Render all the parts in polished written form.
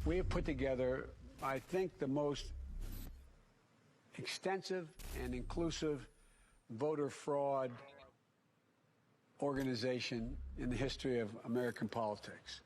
We have put together, I think, the most extensive and inclusive voter fraud organization in the history of American politics.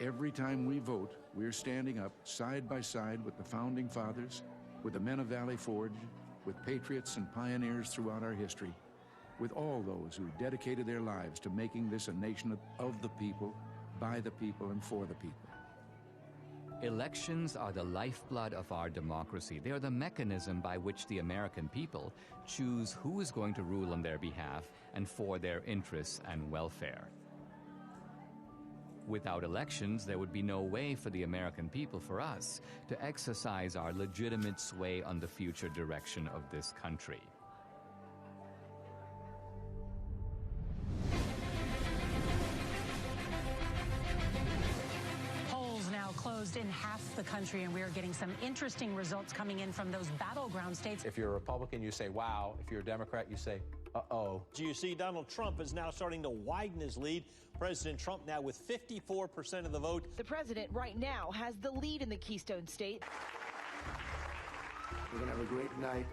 Every time we vote, we're standing up side by side with the Founding Fathers, with the men of Valley Forge, with patriots and pioneers throughout our history, with all those who dedicated their lives to making this a nation of the people, by the people, and for the people. Elections are the lifeblood of our democracy. They are the mechanism by which the American people choose who is going to rule on their behalf and for their interests and welfare. Without elections, there would be no way for the American people, for us, to exercise our legitimate sway on the future direction of this country. Polls now closed in half the country, and we are getting some interesting results coming in from those battleground states. If you're a Republican, you say, wow. If you're a Democrat, you say, uh-oh. So you see Donald Trump is now starting to widen his lead. President Trump now with 54% of the vote. The president right now has the lead in the Keystone State. We're going to have a great night,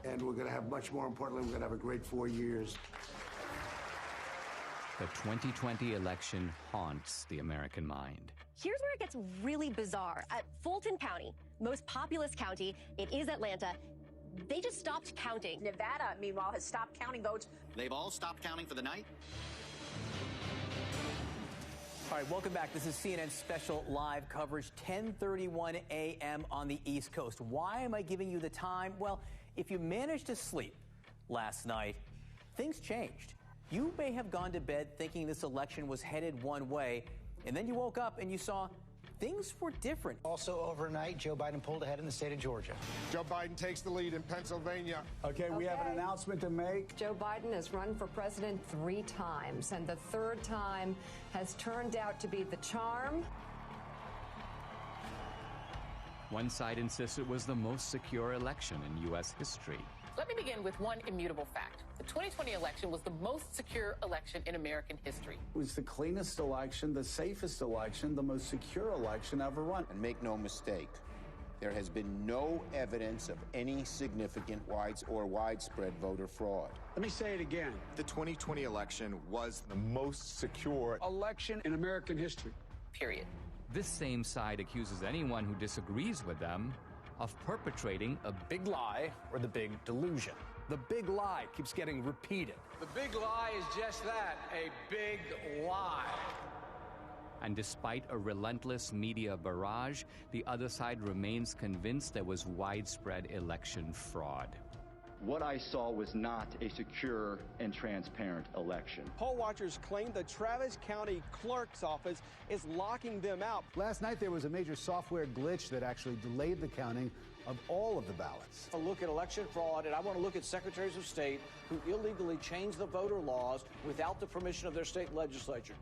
and we're going to have, much more importantly, we're going to have a great 4 years. The 2020 election haunts the American mind. Here's where it gets really bizarre. At Fulton County, most populous county, it is Atlanta, they just stopped counting. Nevada, meanwhile, has stopped counting votes. They've all stopped counting for the night? All right, welcome back. This is CNN special live coverage, 10:31 a.m. on the East Coast. Why am I giving you the time? Well, if you managed to sleep last night, things changed. You may have gone to bed thinking this election was headed one way, and then you woke up and you saw things were different. Also overnight, Joe Biden pulled ahead in the state of Georgia. Joe Biden takes the lead in Pennsylvania. Okay, we have an announcement to make. Joe Biden has run for president 3 times, and the 3rd time has turned out to be the charm. One side insists it was the most secure election in U.S. history. Let me begin with one immutable fact. The 2020 election was the most secure election in American history. It was the cleanest election, the safest election, the most secure election ever run. And make no mistake, there has been no evidence of any significant widespread voter fraud. Let me say it again. The 2020 election was the most secure election in American history. Period. This same side accuses anyone who disagrees with them of perpetrating a big lie or the big delusion. The big lie keeps getting repeated. The big lie is just that, a big lie. And despite a relentless media barrage, the other side remains convinced there was widespread election fraud. What I saw was not a secure and transparent election. Poll watchers claim the Travis County Clerk's Office is locking them out. Last night, there was a major software glitch that actually delayed the counting of all of the ballots. A look at election fraud, and I want to look at secretaries of state who illegally changed the voter laws without the permission of their state legislature.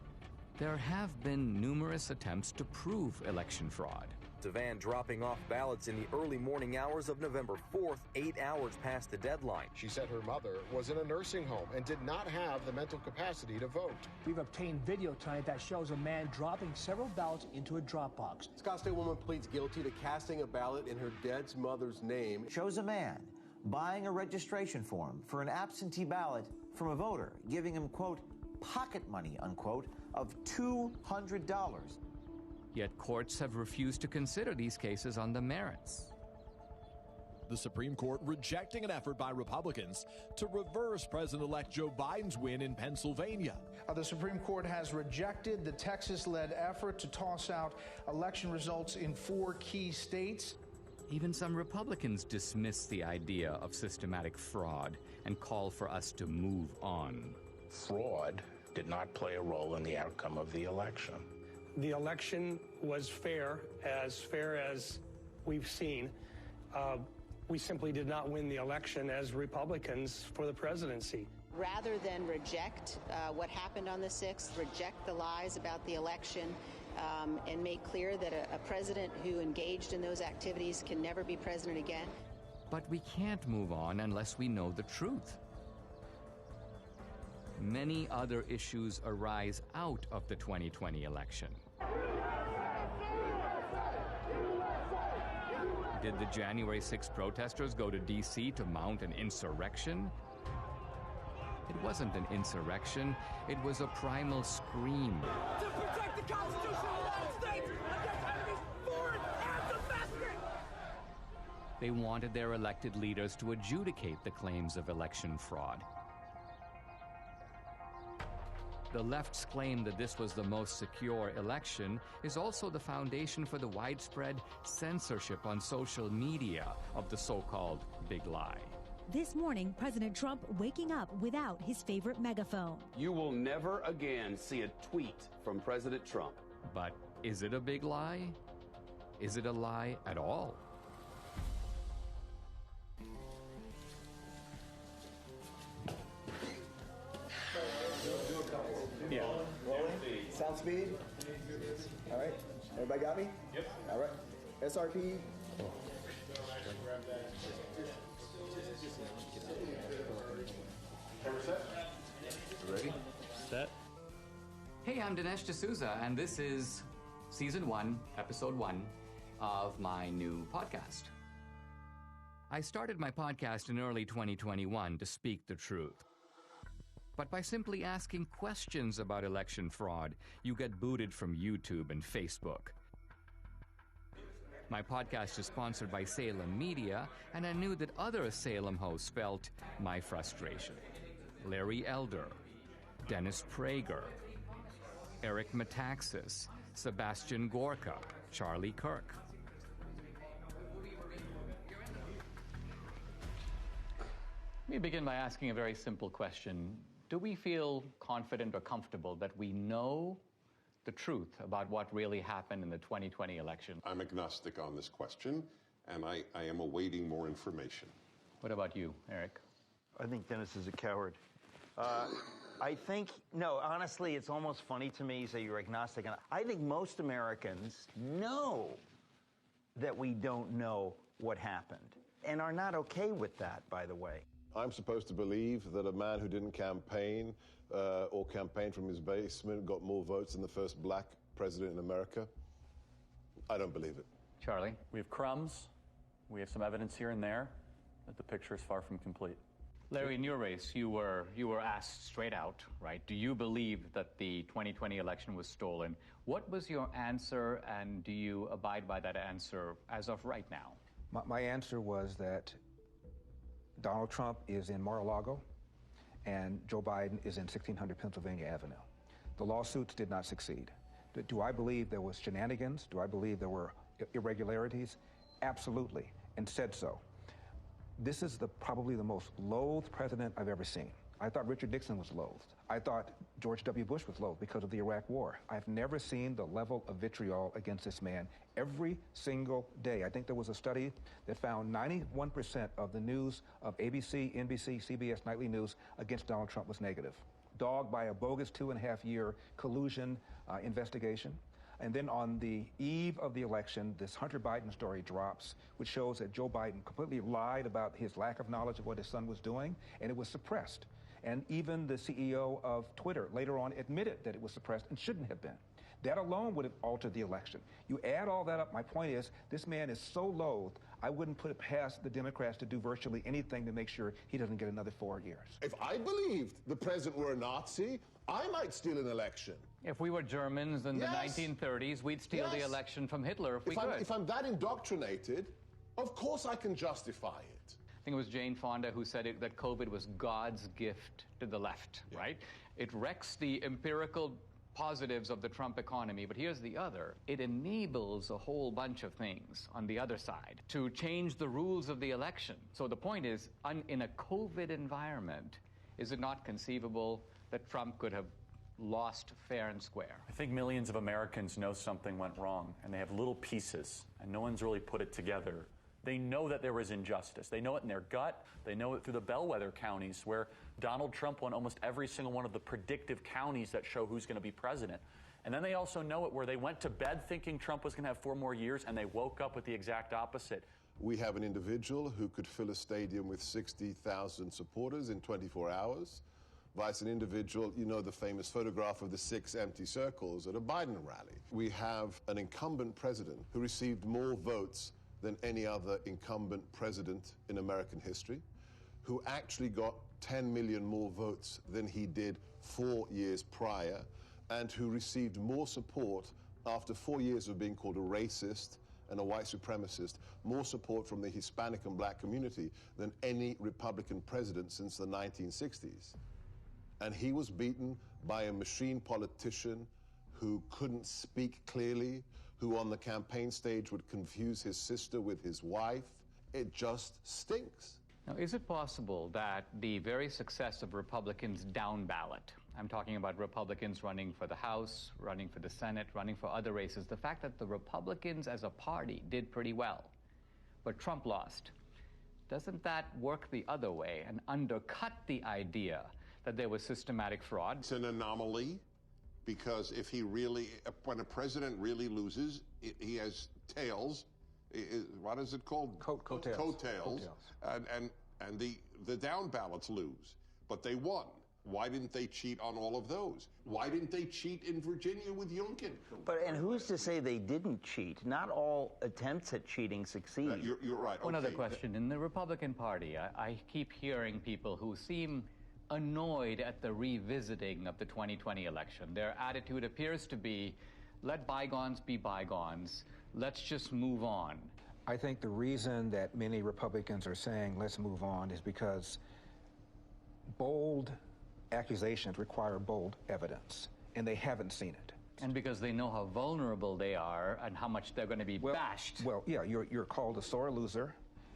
There have been numerous attempts to prove election fraud. Devan dropping off ballots in the early morning hours of November 4th, 8 hours past the deadline. She said her mother was in a nursing home and did not have the mental capacity to vote. We've obtained video tonight that shows a man dropping several ballots into a drop box. Scottsdale woman pleads guilty to casting a ballot in her dead mother's name. Shows a man buying a registration form for an absentee ballot from a voter, giving him, quote, pocket money, unquote, of $200. Yet courts have refused to consider these cases on the merits. The Supreme Court rejecting an effort by Republicans to reverse President-elect Joe Biden's win in Pennsylvania. The Supreme Court has rejected the Texas-led effort to toss out election results in 4 key states. Even some Republicans dismiss the idea of systematic fraud and call for us to move on. Fraud did not play a role in the outcome of the election. The election was fair as we've seen. We simply did not win the election as Republicans for the presidency. Rather than reject what happened on the 6th, reject the lies about the election, and make clear that a president who engaged in those activities can never be president again. But we can't move on unless we know the truth. Many other issues arise out of the 2020 election. Did the January 6th protesters go to D.C. to mount an insurrection? It wasn't an insurrection, it was a primal scream. To protect the Constitution of the United States against enemies foreign and domestic! They wanted their elected leaders to adjudicate the claims of election fraud. The left's claim that this was the most secure election is also the foundation for the widespread censorship on social media of the so-called big lie. This morning, President Trump waking up without his favorite megaphone. You will never again see a tweet from President Trump. But is it a big lie? Is it a lie at all? Yeah. Rolling. Sound speed. All right. Everybody got me? Yep. All right. SRP. Ready? Set. Hey, I'm Dinesh D'Souza, and this is Season 1, Episode 1 of my new podcast. I started my podcast in early 2021 to speak the truth. But by simply asking questions about election fraud, you get booted from YouTube and Facebook. My podcast is sponsored by Salem Media, and I knew that other Salem hosts felt my frustration. Larry Elder, Dennis Prager, Eric Metaxas, Sebastian Gorka, Charlie Kirk. Let me begin by asking a very simple question. Do we feel confident or comfortable that we know the truth about what really happened in the 2020 election? I'm agnostic on this question, and I am awaiting more information. What about you, Eric? I think Dennis is a coward. I think, no, honestly, it's almost funny to me you say you're agnostic. And I think most Americans know that we don't know what happened and are not okay with that, by the way. I'm supposed to believe that a man who didn't campaign or campaign from his basement got more votes than the first black president in America? I don't believe it. Charlie? We have crumbs. We have some evidence here and there that the picture is far from complete. Larry, in your race, you were asked straight out, right? Do you believe that the 2020 election was stolen? What was your answer, and do you abide by that answer as of right now? My answer was that Donald Trump is in Mar-a-Lago, and Joe Biden is in 1600 Pennsylvania Avenue. The lawsuits did not succeed. Do I believe there was shenanigans? Do I believe there were irregularities? Absolutely, and said so. This is probably the most loathed president I've ever seen. I thought Richard Nixon was loathed. I thought George W. Bush was loathed because of the Iraq War. I've never seen the level of vitriol against this man every single day. I think there was a study that found 91% of the news of ABC, NBC, CBS nightly news against Donald Trump was negative. dogged by a bogus 2.5-year collusion investigation. And then on the eve of the election, this Hunter Biden story drops, which shows that Joe Biden completely lied about his lack of knowledge of what his son was doing, and it was suppressed. And even the CEO of Twitter later on admitted that it was suppressed and shouldn't have been. That alone would have altered the election. You add all that up, my point is, this man is so loathed, I wouldn't put it past the Democrats to do virtually anything to make sure he doesn't get another 4 years. If I believed the president were a Nazi, I might steal an election. If we were Germans in the 1930s, we'd steal the election from Hitler if we could. If I'm that indoctrinated, of course I can justify it. I think it was Jane Fonda who said that COVID was God's gift to the left, right? It wrecks the empirical positives of the Trump economy, but here's the other. It enables a whole bunch of things on the other side to change the rules of the election. So the point is, in a COVID environment, is it not conceivable that Trump could have lost fair and square? I think millions of Americans know something went wrong, and they have little pieces, and no one's really put it together. They know that there was injustice. They know it in their gut. They know it through the bellwether counties where Donald Trump won almost every single one of the predictive counties that show who's going to be president. And then they also know it where they went to bed thinking Trump was going to have 4 more years, and they woke up with the exact opposite. We have an individual who could fill a stadium with 60,000 supporters in 24 hours, vice an individual, you know the famous photograph of the 6 empty circles at a Biden rally. We have an incumbent president who received more votes than any other incumbent president in American history, who actually got 10 million more votes than he did 4 years prior, and who received more support after 4 years of being called a racist and a white supremacist, more support from the Hispanic and black community than any Republican president since the 1960s. And he was beaten by a machine politician who couldn't speak clearly, who on the campaign stage would confuse his sister with his wife. It just stinks. Now, is it possible that the very success of Republicans down ballot, I'm talking about Republicans running for the House, running for the Senate, running for other races, the fact that the Republicans as a party did pretty well, but Trump lost, doesn't that work the other way and undercut the idea that there was systematic fraud? It's an anomaly. Because if he really, when a president really loses, he has tails. What is it called? Coattails. Coattails. And the down ballots lose. But they won. Why didn't they cheat on all of those? Why didn't they cheat in Virginia with Youngkin? And who's to say they didn't cheat? Not all attempts at cheating succeed. You're right. One other question. In the Republican Party, I keep hearing people who seem annoyed at the revisiting of the 2020 election. Their attitude appears to be, let bygones be bygones. Let's just move on. I think the reason that many Republicans are saying let's move on is because bold accusations require bold evidence, and they haven't seen it. And because they know how vulnerable they are and how much they're going to be bashed. Well, yeah, you're called a sore loser.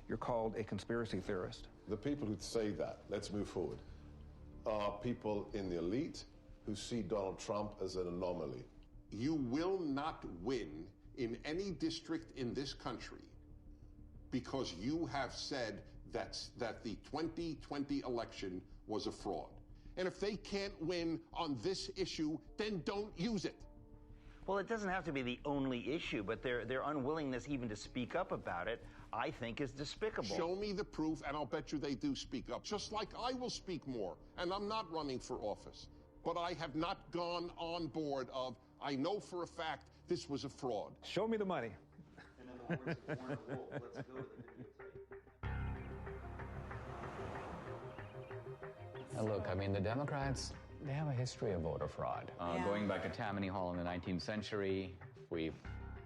You're called a conspiracy theorist. The people who say that, let's move forward, are people in the elite who see Donald Trump as an anomaly. You will not win in any district in this country because you have said that the 2020 election was a fraud. And if they can't win on this issue, then don't use it. Well, it doesn't have to be the only issue, but their unwillingness even to speak up about it, I think, is despicable. Show me the proof, and I'll bet you they do speak up. Just like I will speak more, and I'm not running for office. But I have not gone on board of, I know for a fact this was a fraud. Show me the money. Now, look, I mean, the Democrats, they have a history of voter fraud. Going back to Tammany Hall in the 19th century, we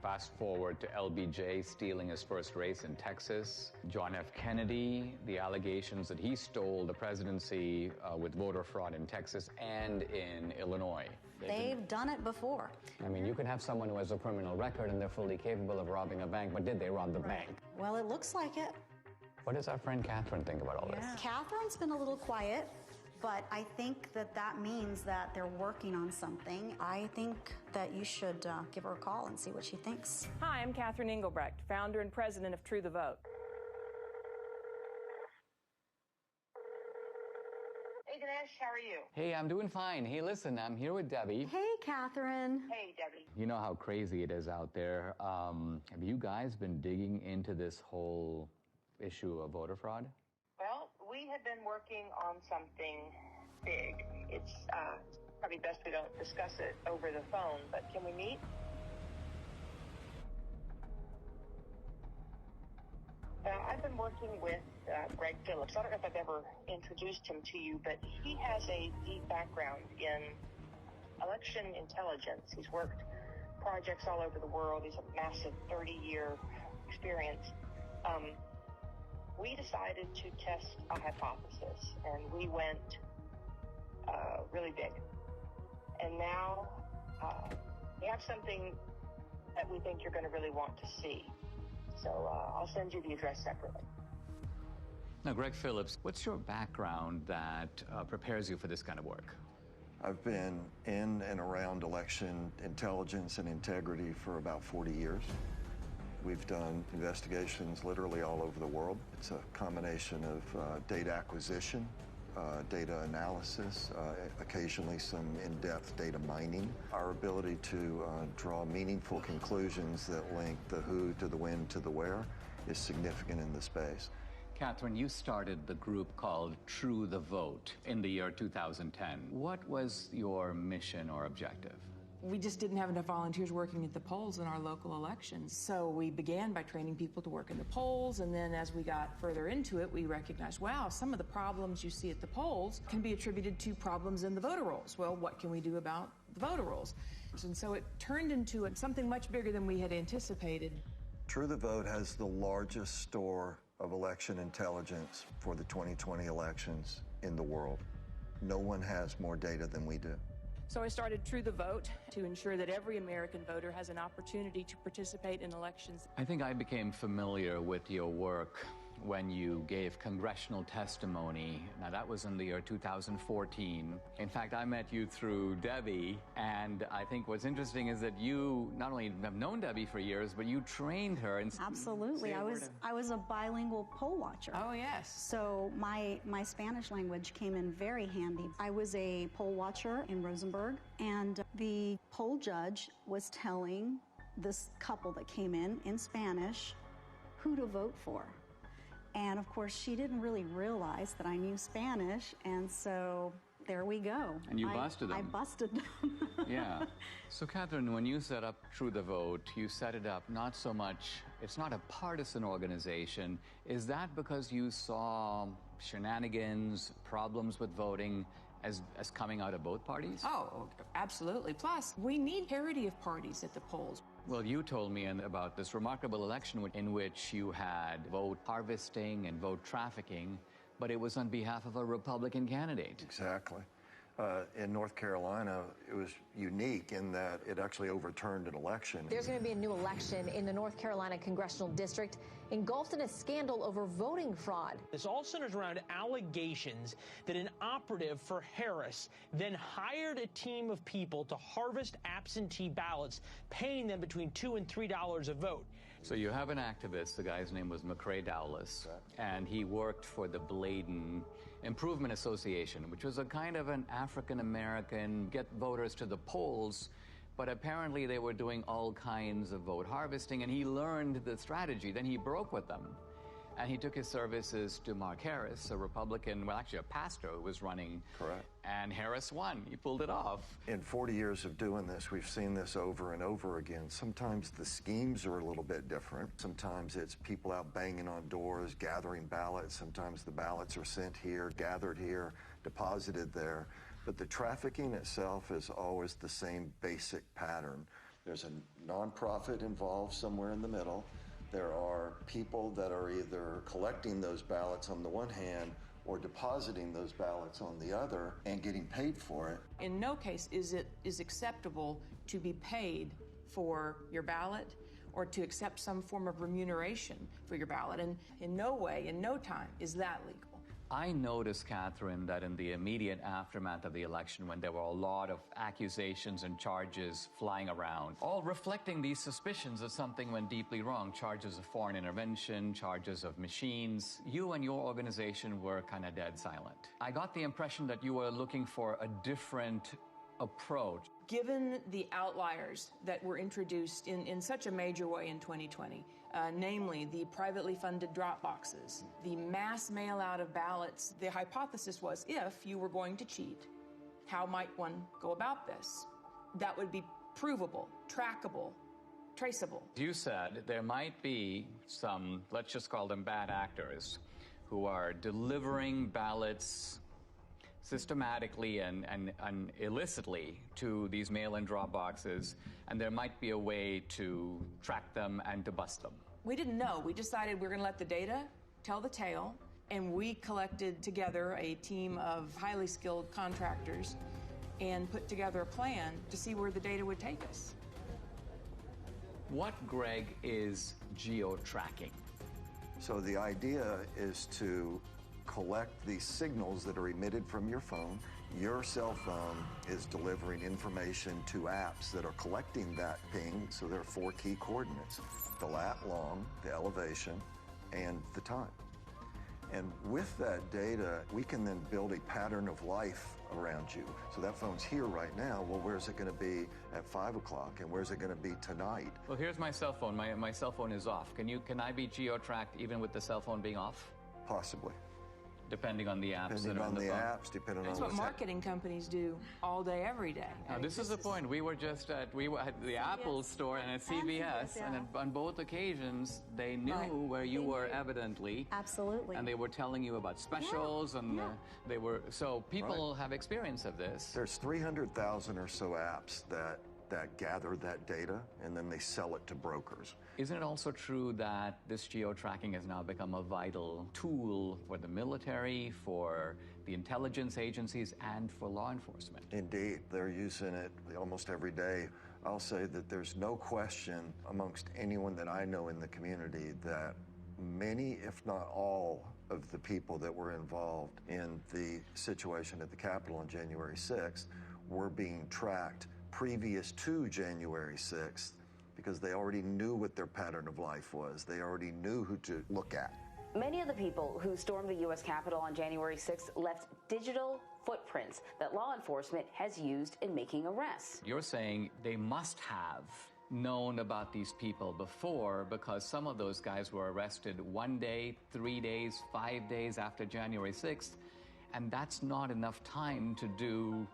fast forward to LBJ stealing his first race in Texas. John F. Kennedy, the allegations that he stole the presidency with voter fraud in Texas and in Illinois. They've done it before. I mean, you can have someone who has a criminal record and they're fully capable of robbing a bank, but did they rob the bank? Well, it looks like it. What does our friend Catherine think about all this? Catherine's been a little quiet, but I think that means that they're working on something. I think that you should give her a call and see what she thinks. Hi, I'm Catherine Engelbrecht, founder and president of True the Vote. Hey, can I Dinesh. How are you? Hey, I'm doing fine. Hey, listen, I'm here with Debbie. Hey, Catherine. Hey, Debbie. You know how crazy it is out there. Have you guys been digging into this whole issue of voter fraud? Well, we have been working on something big. It's probably best we don't discuss it over the phone, but can we meet? I've been working with Greg Phillips. I don't know if I've ever introduced him to you, but he has a deep background in election intelligence. He's worked projects all over the world. He's a massive 30-year experience. We decided to test a hypothesis, and we went really big. And now we have something that we think you're going to really want to see. So I'll send you the address separately. Now, Greg Phillips, what's your background that prepares you for this kind of work? I've been in and around election intelligence and integrity for about 40 years. We've done investigations literally all over the world. It's a combination of data acquisition, data analysis, occasionally some in-depth data mining. Our ability to draw meaningful conclusions that link the who to the when to the where is significant in the space. Catherine, you started the group called True the Vote in the year 2010. What was your mission or objective? We just didn't have enough volunteers working at the polls in our local elections. So we began by training people to work in the polls, and then as we got further into it, we recognized, wow, some of the problems you see at the polls can be attributed to problems in the voter rolls. Well, what can we do about the voter rolls? And so it turned into something much bigger than we had anticipated. True the Vote has the largest store of election intelligence for the 2020 elections in the world. No one has more data than we do. So I started True the Vote to ensure that every American voter has an opportunity to participate in elections. I think I became familiar with your work when you gave congressional testimony. Now, that was in the year 2014. In fact, I met you through Debbie, and I think what's interesting is that you not only have known Debbie for years, but you trained her. And Absolutely. I was a bilingual poll watcher. Oh, yes. So my Spanish language came in very handy. I was a poll watcher in Rosenberg, and the poll judge was telling this couple that came in Spanish who to vote for. And of course, she didn't really realize that I knew Spanish, and so there we go. And you busted them. I busted them. Yeah. So, Catherine, when you set up True the Vote, you set it up not so much, it's not a partisan organization. Is that because you saw shenanigans, problems with voting as coming out of both parties? Oh, absolutely. Plus, we need parity of parties at the polls. Well, you told me about this remarkable election in which you had vote harvesting and vote trafficking, but it was on behalf of a Republican candidate. Exactly. In North Carolina, it was unique in that it actually overturned an election. There's going to be a new election in the North Carolina congressional district engulfed in a scandal over voting fraud. This all centers around allegations that an operative for Harris then hired a team of people to harvest absentee ballots, paying them between $2 and $3 a vote. So you have an activist, the guy's name was McCrae Dowless, and he worked for the Bladen Improvement Association, which was a kind of an African-American get voters to the polls, but apparently they were doing all kinds of vote harvesting, and he learned the strategy. Then he broke with them, and he took his services to Mark Harris, a Republican, well, actually a pastor who was running. Correct. And Harris won. He pulled it off. In 40 years of doing this, we've seen this over and over again. Sometimes the schemes are a little bit different. Sometimes it's people out banging on doors, gathering ballots. Sometimes the ballots are sent here, gathered here, deposited there. But the trafficking itself is always the same basic pattern. There's a nonprofit involved somewhere in the middle. There are people that are either collecting those ballots on the one hand or depositing those ballots on the other and getting paid for it. In no case is it acceptable to be paid for your ballot or to accept some form of remuneration for your ballot. And in no way, in no time, is that legal. I noticed, Catherine, that in the immediate aftermath of the election, when there were a lot of accusations and charges flying around, all reflecting these suspicions that something went deeply wrong, charges of foreign intervention, charges of machines, you and your organization were kind of dead silent. I got the impression that you were looking for a different approach. Given the outliers that were introduced in such a major way in 2020, namely the privately funded drop boxes, the mass mail out of ballots, the hypothesis was, if you were going to cheat, how might one go about this? That would be provable, trackable, traceable. You said there might be some, let's just call them bad actors, who are delivering ballots systematically and illicitly to these mail-in drop boxes, and there might be a way to track them and to bust them. We didn't know. We decided we were going to let the data tell the tale, and we collected together a team of highly skilled contractors and put together a plan to see where the data would take us. What, Greg, is geo-tracking? So the idea is to collect these signals that are emitted from your phone. Your cell phone is delivering information to apps that are collecting that ping. So there are 4 key coordinates: the lat long, the elevation, and the time. And with that data, we can then build a pattern of life around you. So that phone's here right now. Well, where's it going to be at 5 o'clock? And where's it going to be tonight? Well, here's my cell phone. My cell phone is off. Can I be geo-tracked even with the cell phone being off? Possibly. Depending on the apps that are on the phone. apps, depending That's on what marketing companies do all day, every day. Now, this is the point. We were at the Apple store and at CVS, and on both occasions, they knew where you were evidently. Absolutely. And they were telling you about specials, and they were, so people have experience of this. There's 300,000 or so apps that gather that data, and then they sell it to brokers. Isn't it also true that this geo-tracking has now become a vital tool for the military, for the intelligence agencies, and for law enforcement? Indeed, they're using it almost every day. I'll say that there's no question amongst anyone that I know in the community that many, if not all, of the people that were involved in the situation at the Capitol on January 6th were being tracked previous to January 6th, because they already knew what their pattern of life was. They already knew who to look at. Many of the people who stormed the U.S. Capitol on January 6th left digital footprints that law enforcement has used in making arrests. You're saying they must have known about these people before, because some of those guys were arrested 1 day, 3 days, 5 days after January 6th, and that's not enough time to do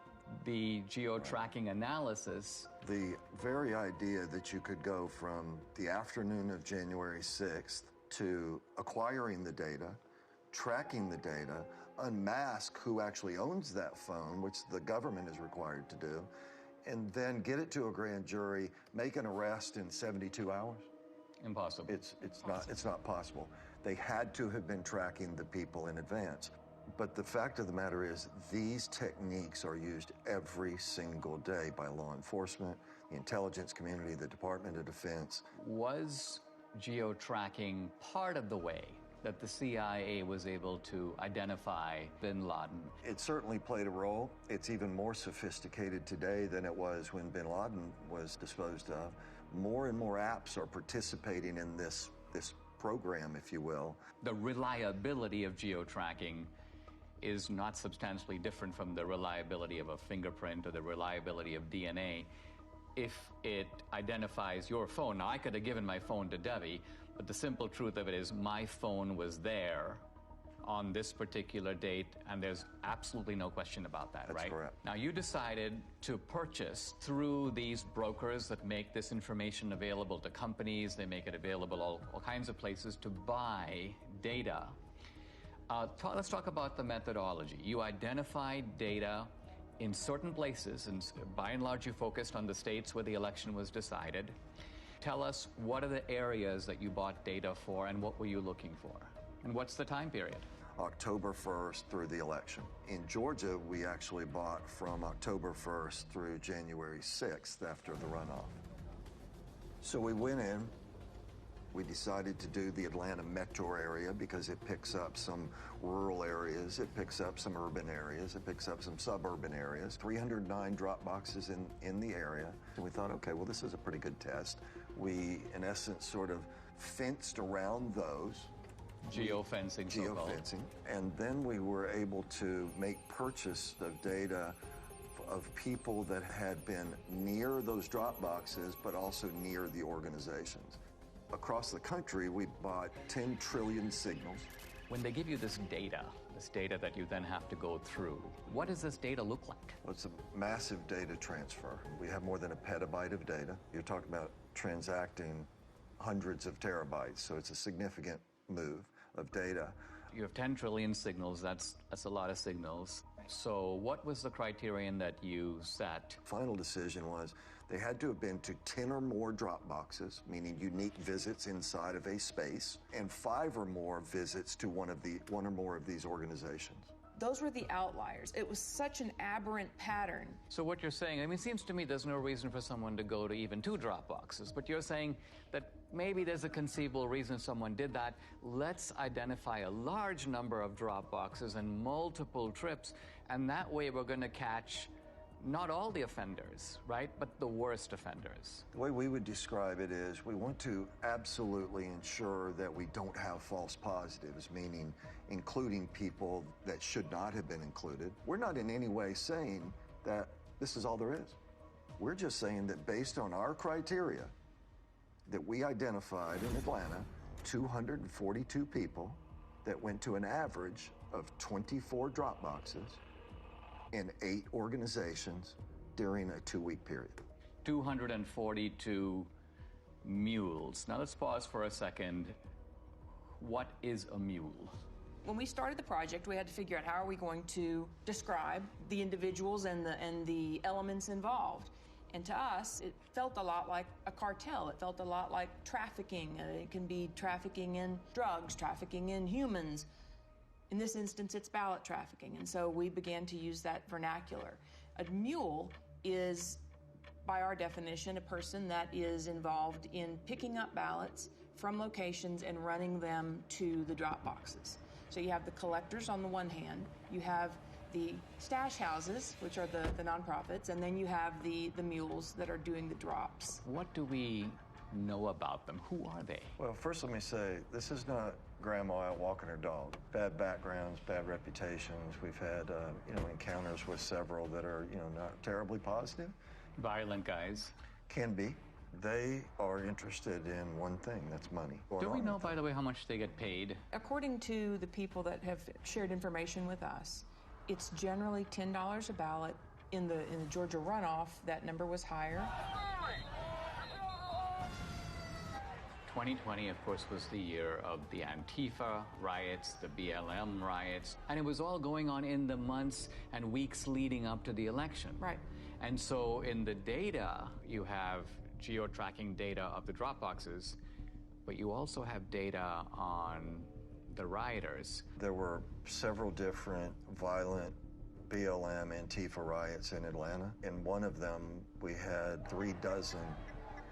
the geo-tracking analysis. The very idea that you could go from the afternoon of January 6th to acquiring the data, tracking the data, unmask who actually owns that phone, which the government is required to do, and then get it to a grand jury, make an arrest in 72 hours? Impossible. It's not possible. They had to have been tracking the people in advance. But the fact of the matter is, these techniques are used every single day by law enforcement, the intelligence community, the Department of Defense. Was geo-tracking part of the way that the CIA was able to identify bin Laden? It certainly played a role. It's even more sophisticated today than it was when bin Laden was disposed of. More and more apps are participating in this program, if you will. The reliability of geo-tracking is not substantially different from the reliability of a fingerprint or the reliability of DNA. If it identifies your phone, now I could have given my phone to Debbie, but the simple truth of it is my phone was there on this particular date, and there's absolutely no question about that, right? That's correct. Now, you decided to purchase through these brokers that make this information available to companies, they make it available all kinds of places to buy data. Let's talk about the methodology. You identified data in certain places, and by and large you focused on the states where the election was decided. Tell us, what are the areas that you bought data for, and what were you looking for? And what's the time period? October 1st through the election. In Georgia, we actually bought from October 1st through January 6th after the runoff. So we went in, We decided to do the Atlanta metro area because it picks up some rural areas, it picks up some urban areas, it picks up some suburban areas. 309 drop boxes in the area. And we thought, okay, well, this is a pretty good test. We, in essence, sort of fenced around those. Geofencing, so-called. Geofencing. And then we were able to make purchase of data of people that had been near those drop boxes, but also near the organizations. Across the country, we bought 10 trillion signals. When they give you this data that you then have to go through, what does this data look like? Well, it's a massive data transfer. We have more than a petabyte of data. You're talking about transacting hundreds of terabytes, so it's a significant move of data. You have 10 trillion signals, that's a lot of signals. So what was the criterion that you set? Final decision was they had to have been to 10 or more drop boxes, meaning unique visits inside of a space, and 5 or more visits to one or more of these organizations. Those were the outliers. It was such an aberrant pattern. So what you're saying, I mean, it seems to me there's no reason for someone to go to even 2 drop boxes, but you're saying that maybe there's a conceivable reason someone did that. Let's identify a large number of drop boxes and multiple trips, and that way we're going to catch not all the offenders, right, but the worst offenders. The way we would describe it is we want to absolutely ensure that we don't have false positives, meaning including people that should not have been included. We're not in any way saying that this is all there is. We're just saying that based on our criteria that we identified in Atlanta, 242 people that went to an average of 24 drop boxes in 8 organizations during a 2-week period. 242 mules. Now let's pause for a second. What is a mule? When we started the project, we had to figure out how are we going to describe the individuals and the elements involved. And to us, it felt a lot like a cartel. It felt a lot like trafficking. It can be trafficking in drugs, trafficking in humans. In this instance, it's ballot trafficking, and so we began to use that vernacular. A mule is, by our definition, a person that is involved in picking up ballots from locations and running them to the drop boxes. So you have the collectors on the one hand, you have the stash houses, which are the nonprofits, and then you have the mules that are doing the drops. What do we know about them? Who are they? Well, first let me say, this is not grandma out walking her dog. Bad backgrounds, bad reputations. We've had, encounters with several that are, not terribly positive. Violent guys. Can be. They are interested in one thing, that's money. Do we know, by the way, how much they get paid? According to the people that have shared information with us, it's generally $10 a ballot. In the Georgia runoff, that number was higher. 2020, of course, was the year of the Antifa riots, the BLM riots, and it was all going on in the months and weeks leading up to the election. Right. And so in the data, you have geo-tracking data of the drop boxes, but you also have data on the rioters. There were several different violent BLM Antifa riots in Atlanta. In one of them, we had 36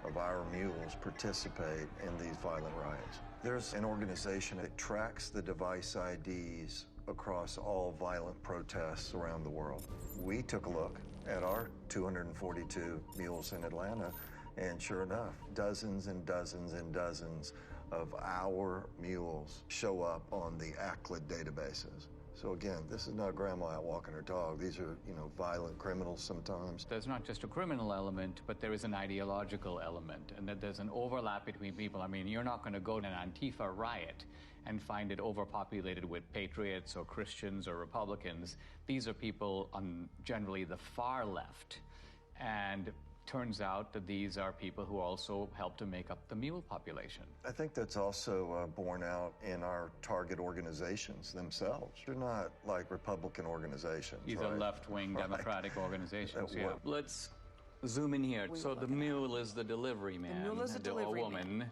of our mules participate in these violent riots. There's an organization that tracks the device IDs across all violent protests around the world. We took a look at our 242 mules in Atlanta, and sure enough, dozens and dozens and dozens of our mules show up on the ACLID databases. So again, this is not grandma out walking her dog. These are, violent criminals sometimes. There's not just a criminal element, but there is an ideological element, and that there's an overlap between people. I mean, you're not going to go to an Antifa riot and find it overpopulated with patriots or Christians or Republicans. These are people on generally the far left. And turns out that these are people who also help to make up the mule population. I think that's also borne out in our target organizations themselves. They're not like Republican organizations. These right? are left-wing Democratic organizations. Yeah. Let's zoom in here. So the mule is the delivery man. The mule is a delivery woman.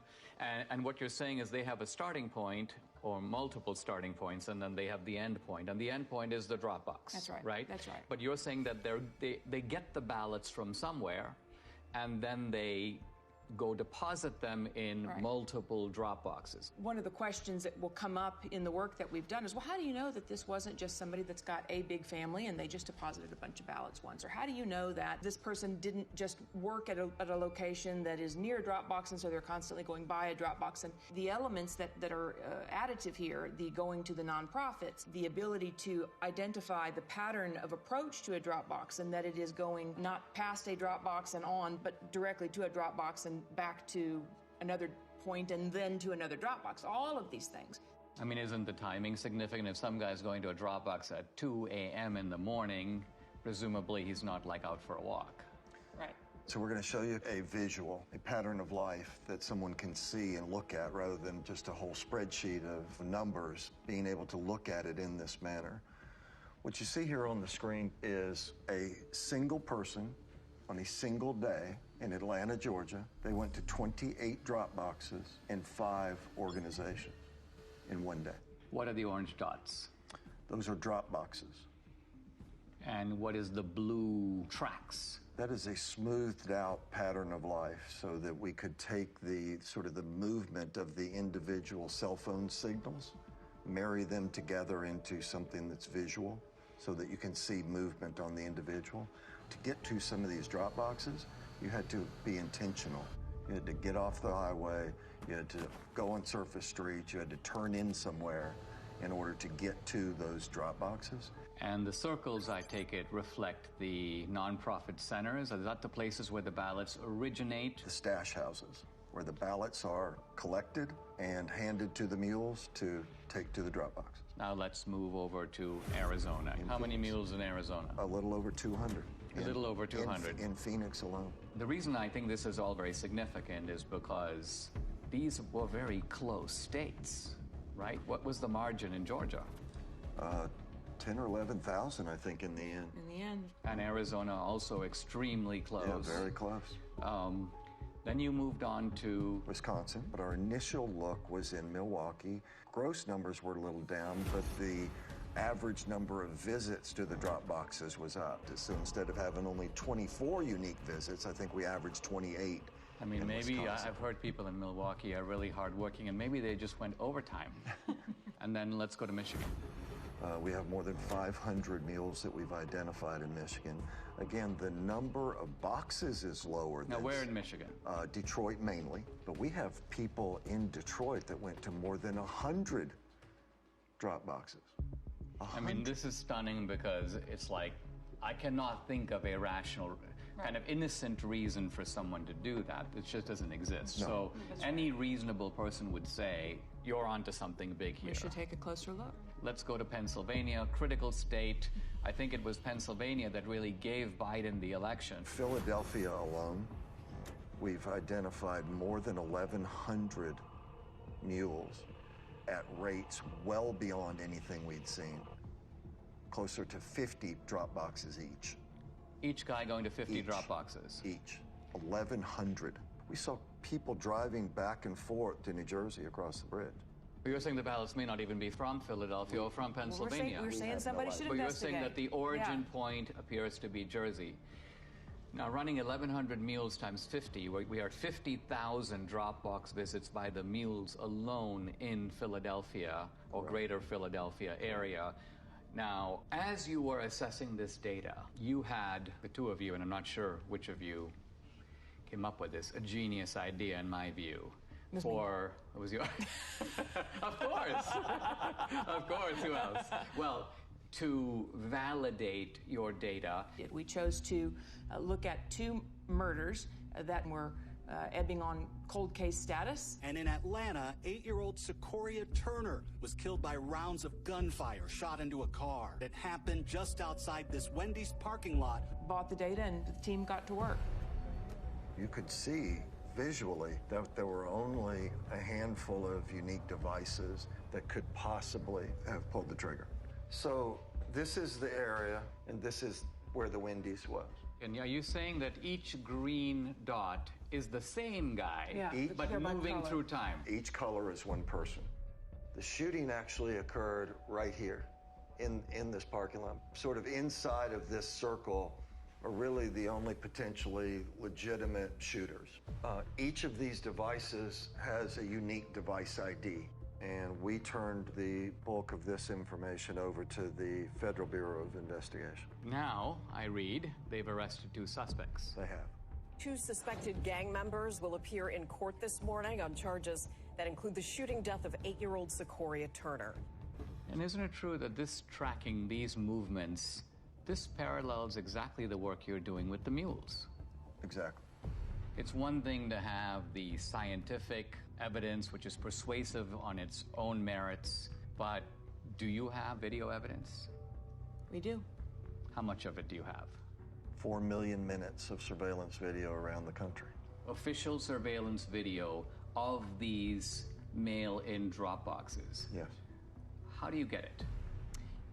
And what you're saying is they have a starting point or multiple starting points, and then they have the end point. And the end point is the drop box. That's right. Right? That's right. But you're saying that they get the ballots from somewhere, and then they go deposit them in multiple drop boxes. One of the questions that will come up in the work that we've done is, well, how do you know that this wasn't just somebody that's got a big family and they just deposited a bunch of ballots once? Or how do you know that this person didn't just work at a location that is near a drop box and so they're constantly going by a drop box? And the elements that are additive here, the going to the nonprofits, the ability to identify the pattern of approach to a drop box and that it is going not past a drop box and on, but directly to a drop box and back to another point and then to another Dropbox, all of these things. I mean, isn't the timing significant? If some guy's going to a Dropbox at 2 a.m. in the morning, presumably he's not like out for a walk. Right. So we're going to show you a visual, a pattern of life that someone can see and look at rather than just a whole spreadsheet of numbers, being able to look at it in this manner. What you see here on the screen is a single person on a single day in Atlanta, Georgia. They went to 28 drop boxes in 5 organizations in one day. What are the orange dots? Those are drop boxes. And what is the blue tracks? That is a smoothed out pattern of life so that we could take the sort of the movement of the individual cell phone signals, marry them together into something that's visual so that you can see movement on the individual. To get to some of these drop boxes, you had to be intentional. You had to get off the highway, you had to go on surface streets, you had to turn in somewhere in order to get to those drop boxes. And the circles, I take it, reflect the nonprofit centers. Are that the places where the ballots originate? The stash houses, where the ballots are collected and handed to the mules to take to the drop boxes. Now let's move over to Arizona. How many mules in Arizona? A little over 200. A little over 200. In Phoenix alone. The reason I think this is all very significant is because these were very close states, right? What was the margin in Georgia? 10 or 11,000, I think, in the end. In the end. And Arizona also extremely close. Yeah, very close. Then you moved on to Wisconsin, but our initial look was in Milwaukee. Gross numbers were a little down, but the average number of visits to the drop boxes was up. So instead of having only 24 unique visits, I think we averaged 28. I mean, maybe I've heard people in Milwaukee are really hardworking, and maybe they just went overtime. And then let's go to Michigan. We have more than 500 mules that we've identified in Michigan. Again, the number of boxes is lower. Now, where in Michigan? Detroit mainly, but we have people in Detroit that went to more than 100 drop boxes. 100. I mean, this is stunning because it's like, I cannot think of a rational, kind of innocent reason for someone to do that. It just doesn't exist. No. So any reasonable person would say, you're onto something big here. We should take a closer look. Let's go to Pennsylvania, critical state. I think it was Pennsylvania that really gave Biden the election. Philadelphia alone, we've identified more than 1,100 mules at rates well beyond anything we'd seen. Closer to 50 drop boxes each. Each guy going to 50 drop boxes? Each. 1,100. We saw people driving back and forth to New Jersey across the bridge. But you're saying the ballots may not even be from Philadelphia or from Pennsylvania. We're saying somebody should investigate. But investigate. you're saying that the origin point appears to be Jersey. Now, running 1,100 mules times 50, we are 50,000 drop box visits by the mules alone in Philadelphia or greater Philadelphia area. Now, as you were assessing this data, you had, the two of you, and I'm not sure which of you came up with this, a genius idea in my view. It was your... Of course. Of course, who else? Well, to validate your data. We chose to look at 2 murders that were ebbing on cold case status. And in Atlanta, 8-year-old Secoria Turner was killed by rounds of gunfire shot into a car. It happened just outside this Wendy's parking lot. Bought the data and the team got to work. You could see visually that there were only a handful of unique devices that could possibly have pulled the trigger. So this is the area, and this is where the Wendy's was. And are you saying that each green dot is the same guy, but moving through time? Each color is one person. The shooting actually occurred right here in this parking lot, sort of inside of this circle are really the only potentially legitimate shooters. Each of these devices has a unique device ID, and we turned the bulk of this information over to the Federal Bureau of Investigation. Now, I read, they've arrested 2 suspects. They have. 2 suspected gang members will appear in court this morning on charges that include the shooting death of 8-year-old Secoria Turner. And isn't it true that this tracking, these movements, this parallels exactly the work you're doing with the mules? Exactly. It's one thing to have the scientific evidence, which is persuasive on its own merits, but do you have video evidence? We do. How much of it do you have? 4 million minutes of surveillance video around the country. Official surveillance video of these mail-in drop boxes? Yes. How do you get it?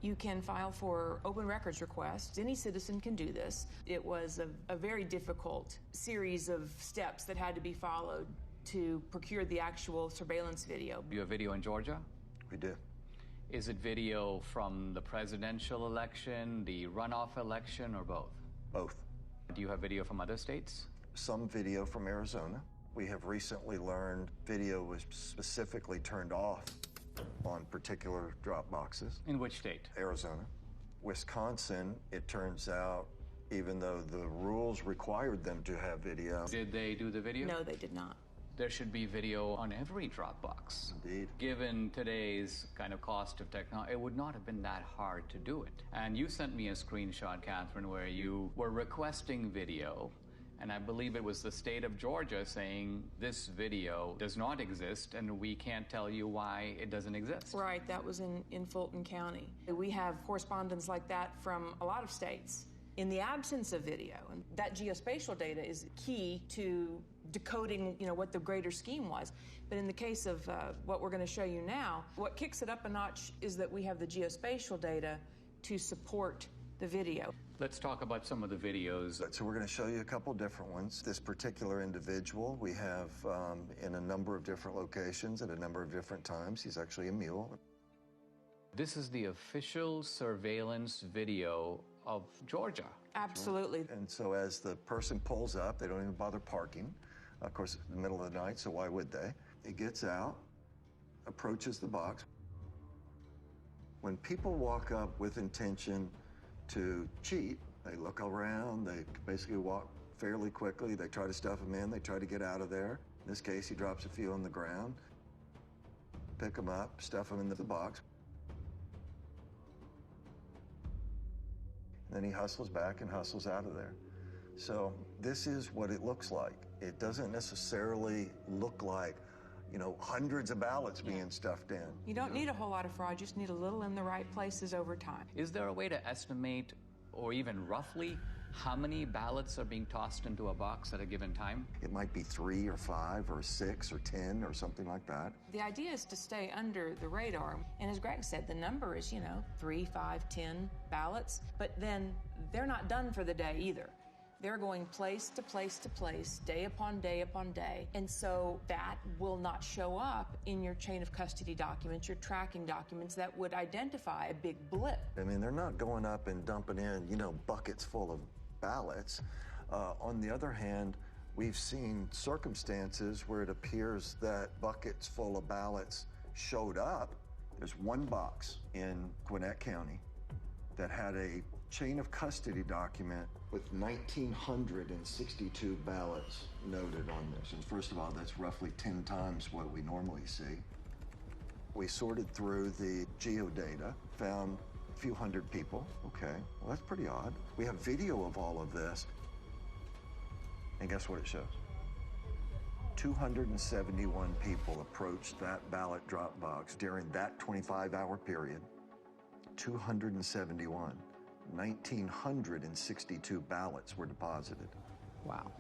You can file for open records requests. Any citizen can do this. It was a very difficult series of steps that had to be followed to procure the actual surveillance video. Do you have video in Georgia? We do. Is it video from the presidential election, the runoff election, or both? Both. Do you have video from other states? Some video from Arizona. We have recently learned video was specifically turned off on particular drop boxes. In which state? Arizona. Wisconsin, it turns out, even though the rules required them to have video. Did they do the video? No, they did not. There should be video on every Dropbox. Indeed. Given today's kind of cost of technology, it would not have been that hard to do it. And you sent me a screenshot, Catherine, where you were requesting video, and I believe it was the state of Georgia saying this video does not exist, and we can't tell you why it doesn't exist. Right, that was in Fulton County. We have correspondence like that from a lot of states. In the absence of video, and that geospatial data is key to decoding, what the greater scheme was. But in the case of what we're going to show you now, what kicks it up a notch is that we have the geospatial data to support the video. Let's talk about some of the videos. So we're going to show you a couple different ones. This particular individual we have in a number of different locations at a number of different times. He's actually a mule. This is the official surveillance video of Georgia. Absolutely. And so as the person pulls up, they don't even bother parking. Of course, in the middle of the night, so why would they? He gets out, approaches the box. When people walk up with intention to cheat, they look around, they basically walk fairly quickly, they try to stuff them in, they try to get out of there. In this case, he drops a few on the ground, pick them up, stuff them into the box. Then he hustles back and hustles out of there. So this is what it looks like. It doesn't necessarily look like, hundreds of ballots being stuffed in. You don't need a whole lot of fraud, you just need a little in the right places over time. Is there a way to estimate, or even roughly, how many ballots are being tossed into a box at a given time? It might be 3 or 5 or 6 or 10 or something like that. The idea is to stay under the radar. And as Greg said, the number is, 3, 5, 10 ballots. But then they're not done for the day either. They're going place to place to place, day upon day upon day. And so that will not show up in your chain of custody documents, your tracking documents that would identify a big blip. I mean, they're not going up and dumping in, buckets full of ballots. On the other hand, we've seen circumstances where it appears that buckets full of ballots showed up. There's one box in Gwinnett County that had a chain of custody document with 1,962 ballots noted on this. And first of all, that's roughly 10 times what we normally see. We sorted through the geodata, found a few hundred people. Okay, well, that's pretty odd. We have video of all of this. And guess what it shows? 271 people approached that ballot drop box during that 25-hour period. 271. 1,962 ballots were deposited. Wow.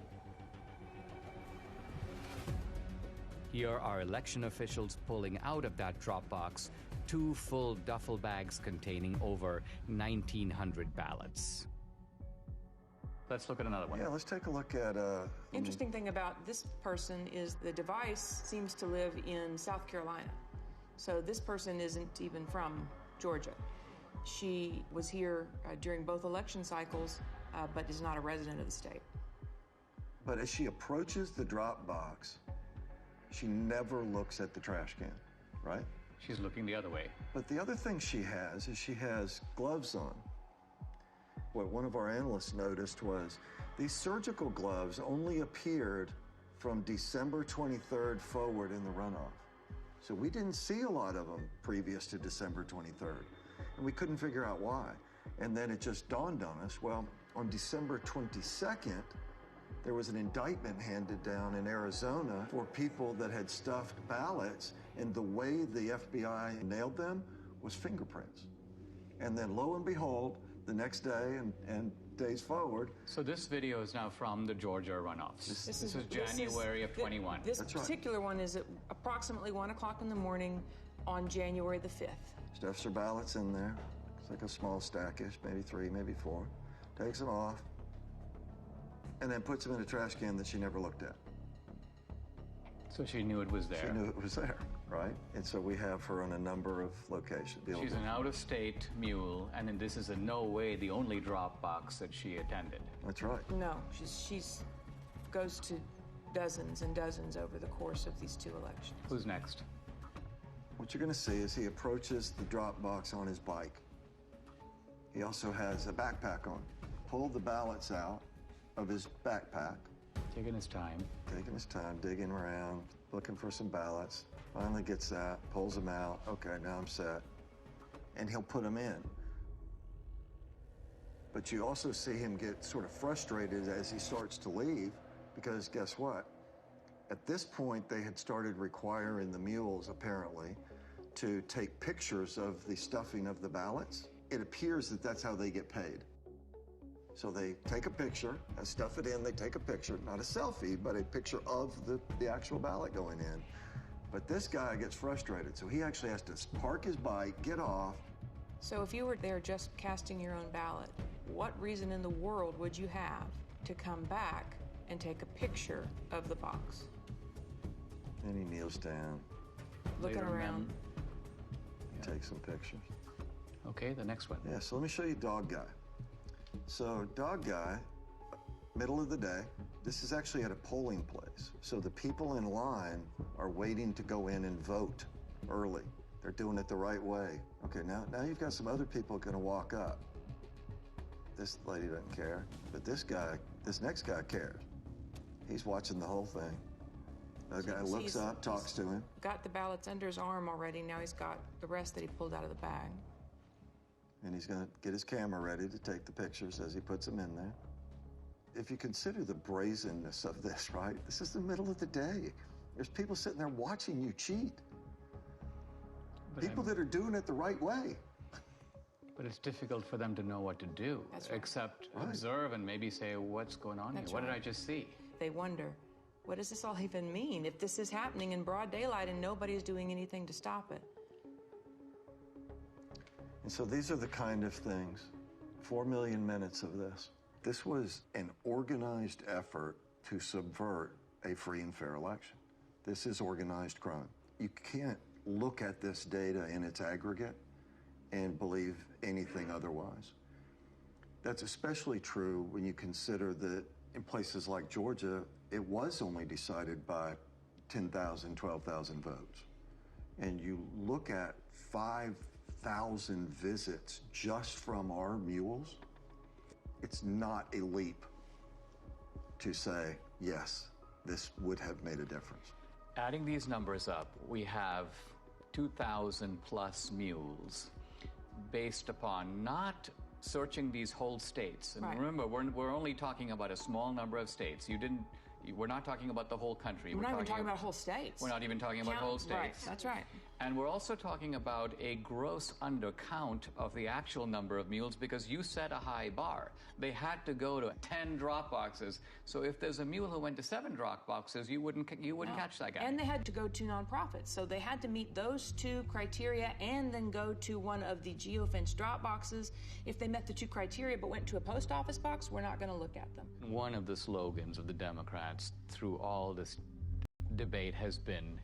Here are election officials pulling out of that drop box 2 full duffel bags containing over 1,900 ballots. Let's look at another one. Yeah, let's take a look at... Interesting thing about this person is the device seems to live in South Carolina. So this person isn't even from Georgia. She was here during both election cycles but is not a resident of the state. But as she approaches the drop box, she never looks at the trash can, right? She's looking the other way. But the other thing she has is she has gloves on. What one of our analysts noticed was these surgical gloves only appeared from December 23rd forward in the runoff. So we didn't see a lot of them previous to December 23rd, and we couldn't figure out why. And then it just dawned on us, well, on December 22nd, there was an indictment handed down in Arizona for people that had stuffed ballots, and the way the FBI nailed them was fingerprints. And then lo and behold, the next day and days forward. So this video is now from the Georgia runoffs. This is January of 21. This That's right. particular one is at approximately 1 o'clock in the morning on January the 5th. Stuffs her ballots in there. It's like a small stackish, maybe 3, maybe 4. Takes them off, and then puts them in a trash can that she never looked at. So she knew it was there. She knew it was there, right? And so we have her on a number of locations. She's an out-of-state mule, and then this is in no way the only drop box that she attended. That's right. No, she's goes to dozens and dozens over the course of these 2 elections. Who's next? What you're going to see is he approaches the drop box on his bike. He also has a backpack on. Pulled the ballots out of his backpack. Taking his time. Taking his time, digging around, looking for some ballots. Finally gets that, pulls them out. Okay, now I'm set. And he'll put them in. But you also see him get sort of frustrated as he starts to leave, because guess what? At this point, they had started requiring the mules, apparently, to take pictures of the stuffing of the ballots. It appears that that's how they get paid. So they take a picture, stuff it in, they take a picture, not a selfie, but a picture of the actual ballot going in. But this guy gets frustrated, so he actually has to park his bike, get off. So if you were there just casting your own ballot, what reason in the world would you have to come back and take a picture of the box? And he kneels down. Looking around. Take some pictures. Okay, the next one. Yeah, so let me show you Dog Guy. So Dog Guy, middle of the day, this is actually at a polling place. So the people in line are waiting to go in and vote early. They're doing it the right way. Okay, now you've got some other people going to walk up. This lady doesn't care, but this next guy cares. He's watching the whole thing. The guy looks up, talks to him. Got the ballots under his arm already. Now he's got the rest that he pulled out of the bag. And he's going to get his camera ready to take the pictures as he puts them in there. If you consider the brazenness of this, right? This is the middle of the day. There's people sitting there watching you cheat. People that are doing it the right way. But it's difficult for them to know what to do, except observe and maybe say, what's going on here? What did I just see? They wonder, what does this all even mean if this is happening in broad daylight and nobody's doing anything to stop it? And so these are the kind of things, 4 million minutes of this. This was an organized effort to subvert a free and fair election. This is organized crime. You can't look at this data in its aggregate and believe anything otherwise. That's especially true when you consider that in places like Georgia, it was only decided by 10,000, 12,000 votes. And you look at 5,000 visits just from our mules, it's not a leap to say, yes, this would have made a difference. Adding these numbers up, we have 2,000 plus mules based upon not searching these whole states. And remember, we're only talking about a small number of states. We're not talking about the whole country. We're not even talking about whole states. We're not even talking about whole states. Right, that's right. And we're also talking about a gross undercount of the actual number of mules because you set a high bar. They had to go to 10 drop boxes. So if there's a mule who went to 7 drop boxes, you wouldn't catch that guy. And they had to go to nonprofits. So they had to meet those 2 criteria and then go to one of the geofence drop boxes. If they met the 2 criteria but went to a post office box, we're not going to look at them. One of the slogans of the Democrats through all this debate has been,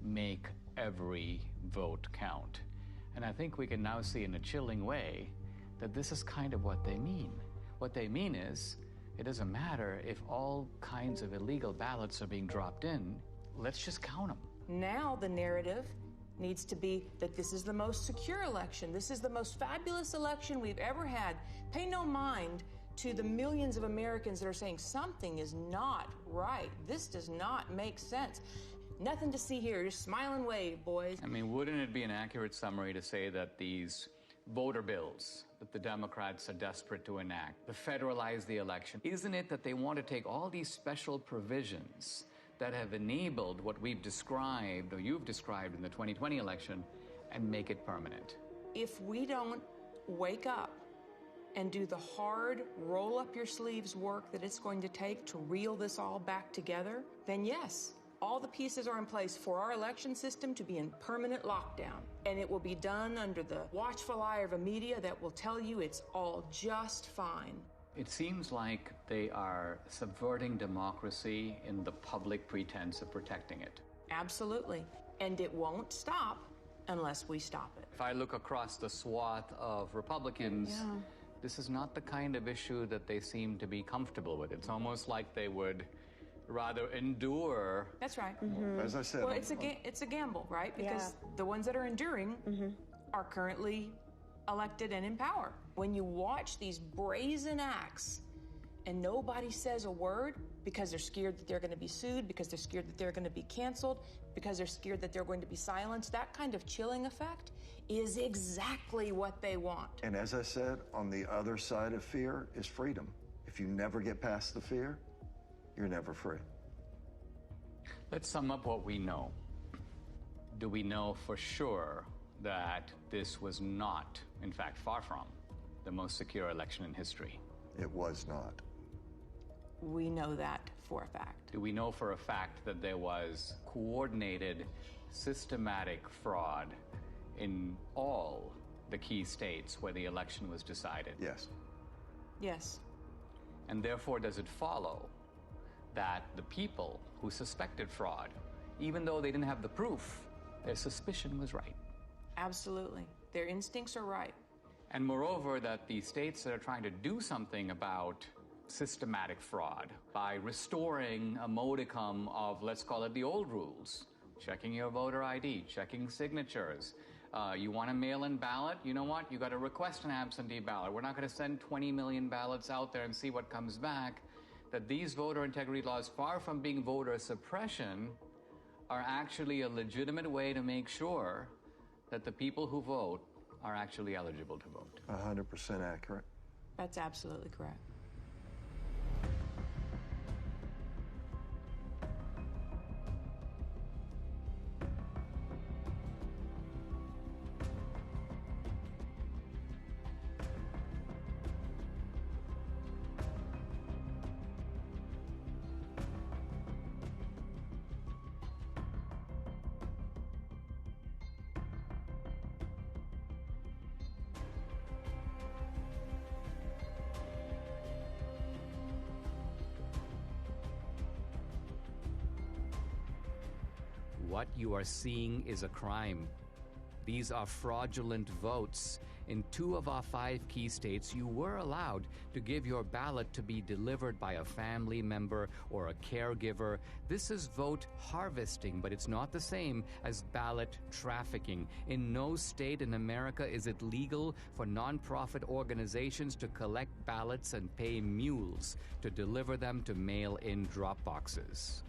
make every vote count. And I think we can now see in a chilling way that this is kind of what they mean. What they mean is, it doesn't matter if all kinds of illegal ballots are being dropped in, let's just count them. Now the narrative needs to be that this is the most secure election. This is the most fabulous election we've ever had. Pay no mind to the millions of Americans that are saying something is not right. This does not make sense. Nothing to see here. Just smile and wave, boys. I mean, wouldn't it be an accurate summary to say that these voter bills that the Democrats are desperate to enact, to federalize the election, isn't it that they want to take all these special provisions that have enabled what we've described, or you've described in the 2020 election, and make it permanent? If we don't wake up and do the hard, roll up your sleeves work that it's going to take to reel this all back together, then yes, all the pieces are in place for our election system to be in permanent lockdown. And it will be done under the watchful eye of a media that will tell you it's all just fine. It seems like they are subverting democracy in the public pretense of protecting it. Absolutely. And it won't stop unless we stop it. If I look across the swath of Republicans, this is not the kind of issue that they seem to be comfortable with. It's almost like they would rather endure. That's right. As I said, well, it's a gamble, right? Because the ones that are enduring are currently elected and in power. When you watch these brazen acts and nobody says a word because they're scared that they're going to be sued, because they're scared that they're going to be canceled, because they're scared that they're going to be silenced, that kind of chilling effect is exactly what they want. And as I said, on the other side of fear is freedom. If you never get past the fear, you're never free. Let's sum up what we know. Do we know for sure that this was not, in fact, far from, the most secure election in history? It was not. We know that for a fact. Do we know for a fact that there was coordinated, systematic fraud in all the key states where the election was decided? Yes. Yes. And therefore, does it follow that the people who suspected fraud, even though they didn't have the proof, their suspicion was right? Absolutely. Their instincts are right. And moreover, that the states that are trying to do something about systematic fraud by restoring a modicum of, let's call it the old rules, checking your voter ID, checking signatures. You want a mail-in ballot? You know what? You got to request an absentee ballot. We're not going to send 20 million ballots out there and see what comes back. That these voter integrity laws, far from being voter suppression, are actually a legitimate way to make sure that the people who vote are actually eligible to vote. 100% accurate. That's absolutely correct. What you are seeing is a crime. These are fraudulent votes. In 2 of our 5 key states, you were allowed to give your ballot to be delivered by a family member or a caregiver. This is vote harvesting, but it's not the same as ballot trafficking. In no state in America is it legal for nonprofit organizations to collect ballots and pay mules to deliver them to mail-in drop boxes.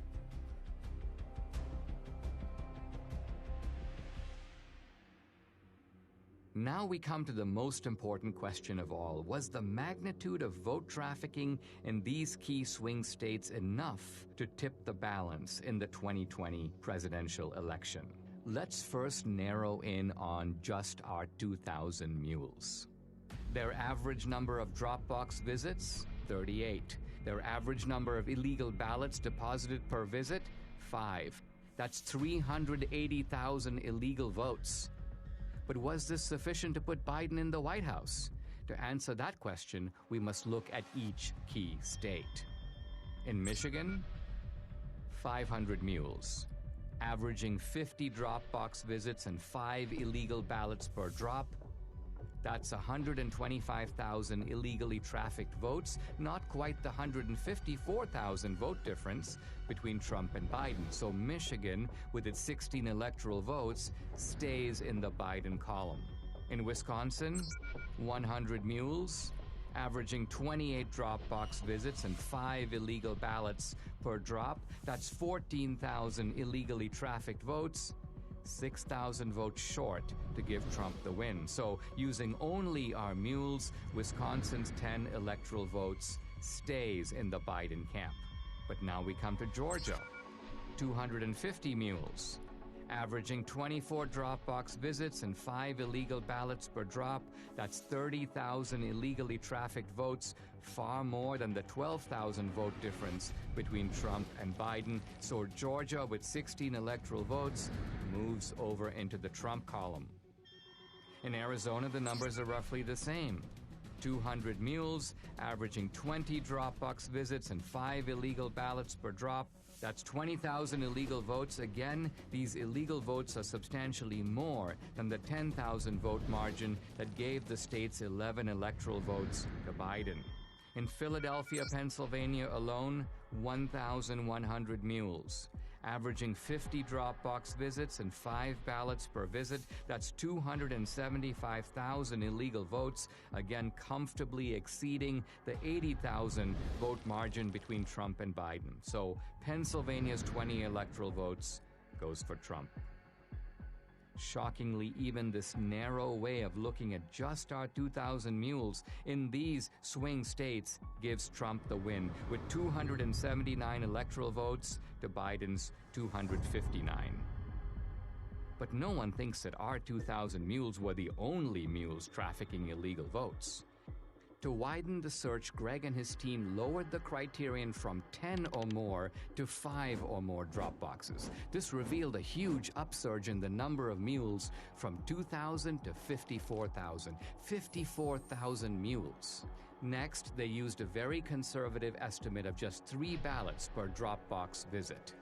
Now we come to the most important question of all. Was the magnitude of vote trafficking in these key swing states enough to tip the balance in the 2020 presidential election? Let's first narrow in on just our 2,000 mules. Their average number of Dropbox visits, 38. Their average number of illegal ballots deposited per visit, 5. That's 380,000 illegal votes. But was this sufficient to put Biden in the White House? To answer that question, we must look at each key state. In Michigan, 500 mules, averaging 50 Dropbox visits and 5 illegal ballots per drop. That's 125,000 illegally trafficked votes, not quite the 154,000 vote difference between Trump and Biden. So Michigan, with its 16 electoral votes, stays in the Biden column. In Wisconsin, 100 mules, averaging 28 drop box visits and 5 illegal ballots per drop. That's 14,000 illegally trafficked votes, 6,000 votes short to give Trump the win. So using only our mules, Wisconsin's 10 electoral votes stays in the Biden camp. But now we come to Georgia. 250 mules, averaging 24 drop box visits and 5 illegal ballots per drop. That's 30,000 illegally trafficked votes, far more than the 12,000 vote difference between Trump and Biden. So Georgia, with 16 electoral votes, moves over into the Trump column. In Arizona, the numbers are roughly the same. 200 mules, averaging 20 drop box visits and 5 illegal ballots per drop. That's 20,000 illegal votes. Again, these illegal votes are substantially more than the 10,000 vote margin that gave the state's 11 electoral votes to Biden. In Philadelphia, Pennsylvania alone, 1,100 mules, averaging 50 drop box visits and 5 ballots per visit. That's 275,000 illegal votes, again comfortably exceeding the 80,000 vote margin between Trump and Biden. So Pennsylvania's 20 electoral votes goes for Trump. Shockingly, even this narrow way of looking at just our 2,000 mules in these swing states gives Trump the win, with 279 electoral votes to Biden's 259. But no one thinks that our 2,000 mules were the only mules trafficking illegal votes. To widen the search, Greg and his team lowered the criterion from 10 or more to 5 or more drop boxes. This revealed a huge upsurge in the number of mules from 2,000 to 54,000. 54,000 mules. Next, they used a very conservative estimate of just 3 ballots per drop box visit.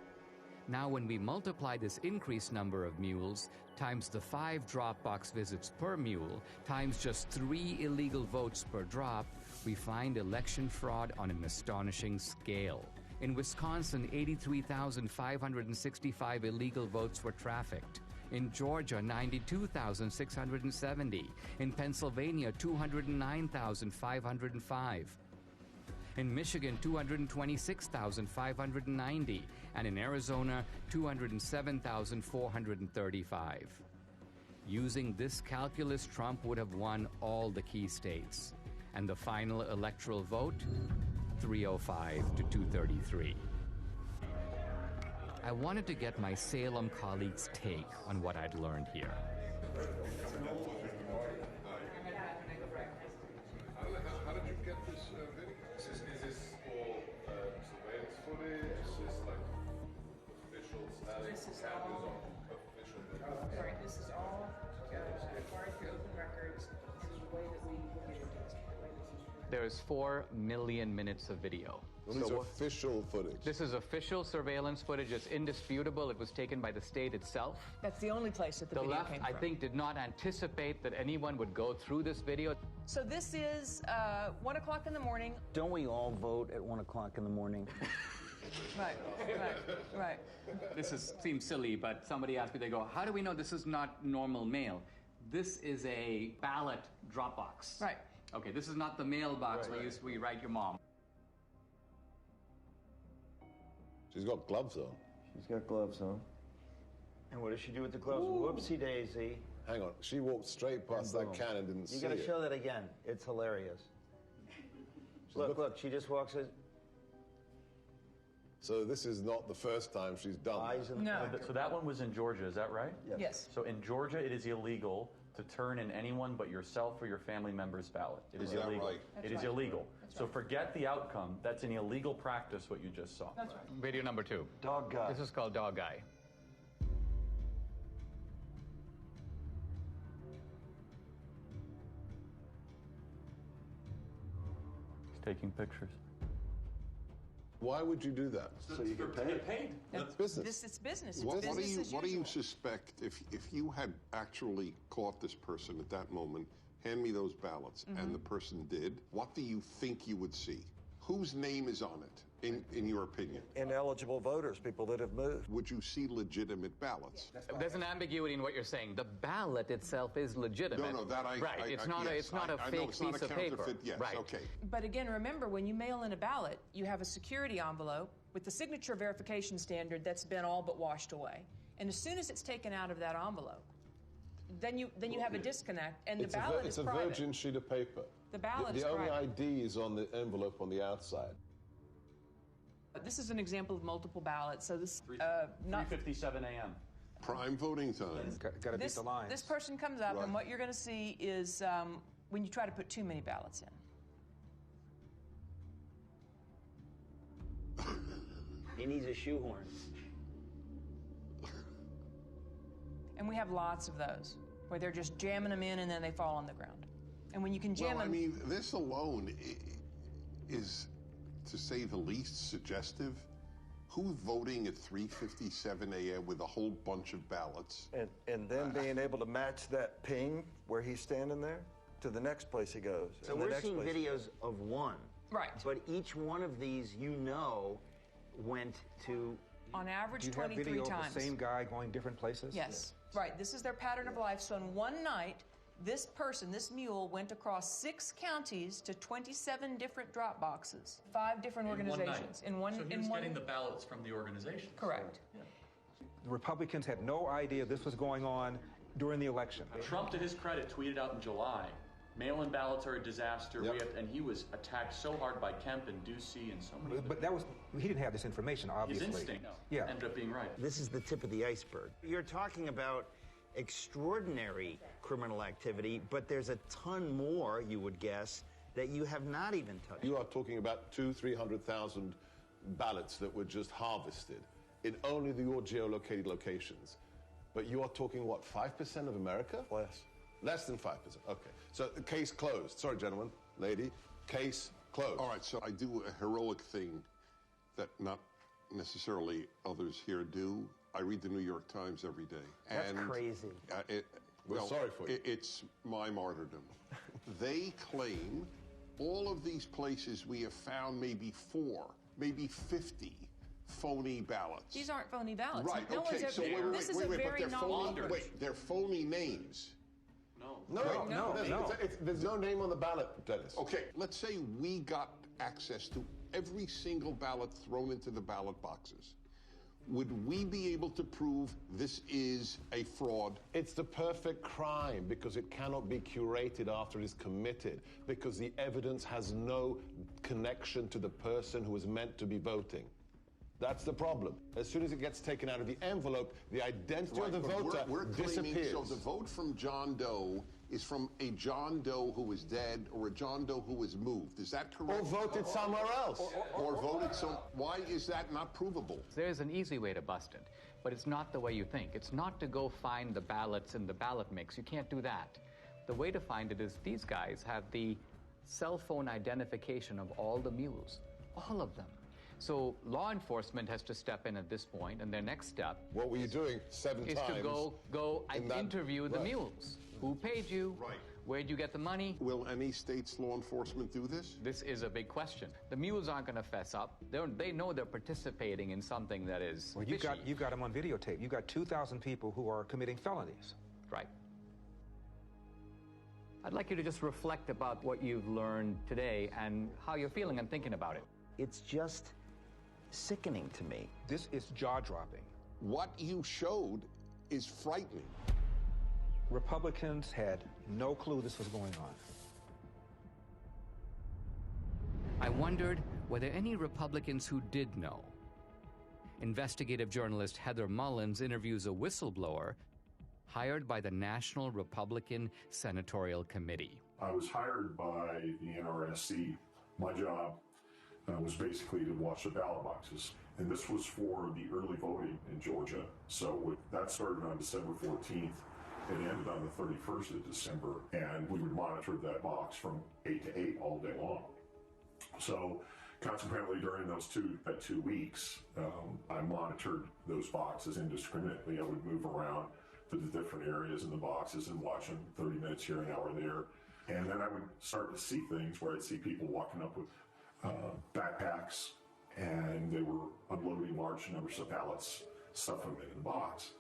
Now, when we multiply this increased number of mules times the 5 drop box visits per mule times just 3 illegal votes per drop, we find election fraud on an astonishing scale. In Wisconsin, 83,565 illegal votes were trafficked. In Georgia, 92,670. In Pennsylvania, 209,505. In Michigan, 226,590, and in Arizona, 207,435. Using this calculus, Trump would have won all the key states. And the final electoral vote, 305 to 233. I wanted to get my Salem colleagues' take on what I'd learned here. How did you get this video? Is this all surveillance footage? Is this like official status? This is all. Sorry, this is all acquired through open records. This is the way that we look at it. There's 4 million minutes of video. These are official footage. This is official surveillance footage. It's indisputable. It was taken by the state itself. That's the only place that the video left, came from. I think, did not anticipate that anyone would go through this video. So this is 1 o'clock in the morning. Don't we all vote at 1 o'clock in the morning? Right. This seems silly, but somebody asked me, they go, how do we know this is not normal mail? This is a ballot drop box. Right. Okay, this is not the mailbox where we write your mom. She's got gloves on. She's got gloves on. And what does she do with the gloves? Ooh. Whoopsie daisy. Hang on. She walked straight past that can and didn't see it. You gotta show that again. It's hilarious. Look, she just walks in. So this is not the first time she's done that. No. So that one was in Georgia, is that right? Yes. So in Georgia, it is illegal to turn in anyone but yourself or your family member's ballot. It is illegal. Right? It is illegal. So forget the outcome. That's an illegal practice, what you just saw. That's right. Video number 2. Dog guy. This is called Dog Guy. He's taking pictures. Why would you do that? So you get paid. It's business. It's business. What Business as do you usual. suspect if you had actually caught this person at that moment? hand me those ballots, and the person did, what do you think you would see? Whose name is on it, in your opinion? Ineligible voters, people that have moved. Would you see legitimate ballots? There's an ambiguity in what you're saying. The ballot itself is legitimate. No, that right. It's not a fake piece of paper. Yes, right. Okay. But again, remember, when you mail in a ballot, you have a security envelope with the signature verification standard that's been all but washed away. And as soon as it's taken out of that envelope, then you have a disconnect, and the ballot is private. It's a virgin sheet of paper. The ballot is private. The only private. ID is on the envelope on the outside. This is an example of multiple ballots, so this... 3:57 a.m. Prime voting time. Got to beat the lines. This person comes up, Right. and what you're going to see is when you try to put too many ballots in. He needs a shoehorn. And we have lots of those, where they're just jamming them in and then they fall on the ground. And when you can jam Well, I them... mean, this alone is, to say the least, suggestive. Who's voting at 3:57 a.m. with a whole bunch of ballots? And then being able to match that ping where he's standing there to the next place he goes. So we're seeing videos of one. Right. But each one of these, went to... On average, Do you 23 have video times. of the same guy going different places? Yes. Right. This is their pattern of life. So in one night, this person, this mule, went across 6 counties to 27 different drop boxes, 5 different organizations. In one night. So he was getting the ballots from the organization. Correct. So, yeah. The Republicans had no idea this was going on during the election. Trump, to his credit, tweeted out in July, mail-in ballots are a disaster. Yep. And he was attacked so hard by Kemp and Ducey and so many. But he didn't have this information, obviously. His instinct ended up being right. This is the tip of the iceberg. You're talking about extraordinary criminal activity, but there's a ton more, you would guess, that you have not even touched. You are talking about 200,000-300,000 ballots that were just harvested in only your geolocated locations. But you are talking, what, 5% of America? Less than 5%. Okay. So the case closed. Sorry, gentlemen, lady. Case closed. All right, so I do a heroic thing that not necessarily others here do. I read the New York Times every day. That's crazy. We're sorry for you. It's my martyrdom. They claim all of these places we have found maybe 4, maybe 50 phony ballots. These aren't phony ballots. Right, No okay, one's ever, so this is a very novel... they're phony names. No. There's no name on the ballot, Dennis. Okay, let's say we got access to every single ballot thrown into the ballot boxes. Would we be able to prove this is a fraud? It's the perfect crime because it cannot be curated after it is committed because the evidence has no connection to the person who was meant to be voting. That's the problem. As soon as it gets taken out of the envelope, the identity of the voter we're claiming, disappears. So the vote from John Doe is from a John Doe who is dead or a John Doe who was moved. Is that correct? Or voted somewhere else. Or voted so. Why is that not provable? There's an easy way to bust it, but it's not the way you think. It's not to go find the ballots in the ballot mix. You can't do that. The way to find it is these guys have the cell phone identification of all the mules, all of them. So law enforcement has to step in at this point, and their next step... What were you doing 7 is times? To go and interview the mules. Who paid you? Right. Where'd you get the money? Will any state's law enforcement do this? This is a big question. The mules aren't going to fess up. They know they're participating in something that is Well, you've got them on videotape. You've got 2,000 people who are committing felonies. Right. I'd like you to just reflect about what you've learned today and how you're feeling and thinking about it. It's just sickening to me. This is jaw-dropping. What you showed is frightening. Republicans had no clue this was going on. I wondered, were there any Republicans who did know? Investigative journalist Heather Mullins interviews a whistleblower hired by the National Republican Senatorial Committee. I was hired by the NRSC. My job was basically to watch the ballot boxes. And this was for the early voting in Georgia. So that started on December 14th. It ended on the 31st of December. And we would monitor that box from 8 to 8 all day long. So consequently, during those two weeks, I monitored those boxes indiscriminately. I would move around to the different areas in the boxes and watch them 30 minutes here, an hour there. And then I would start to see things where I'd see people walking up with backpacks, and they were unloading large numbers of ballots, stuffing them in the box.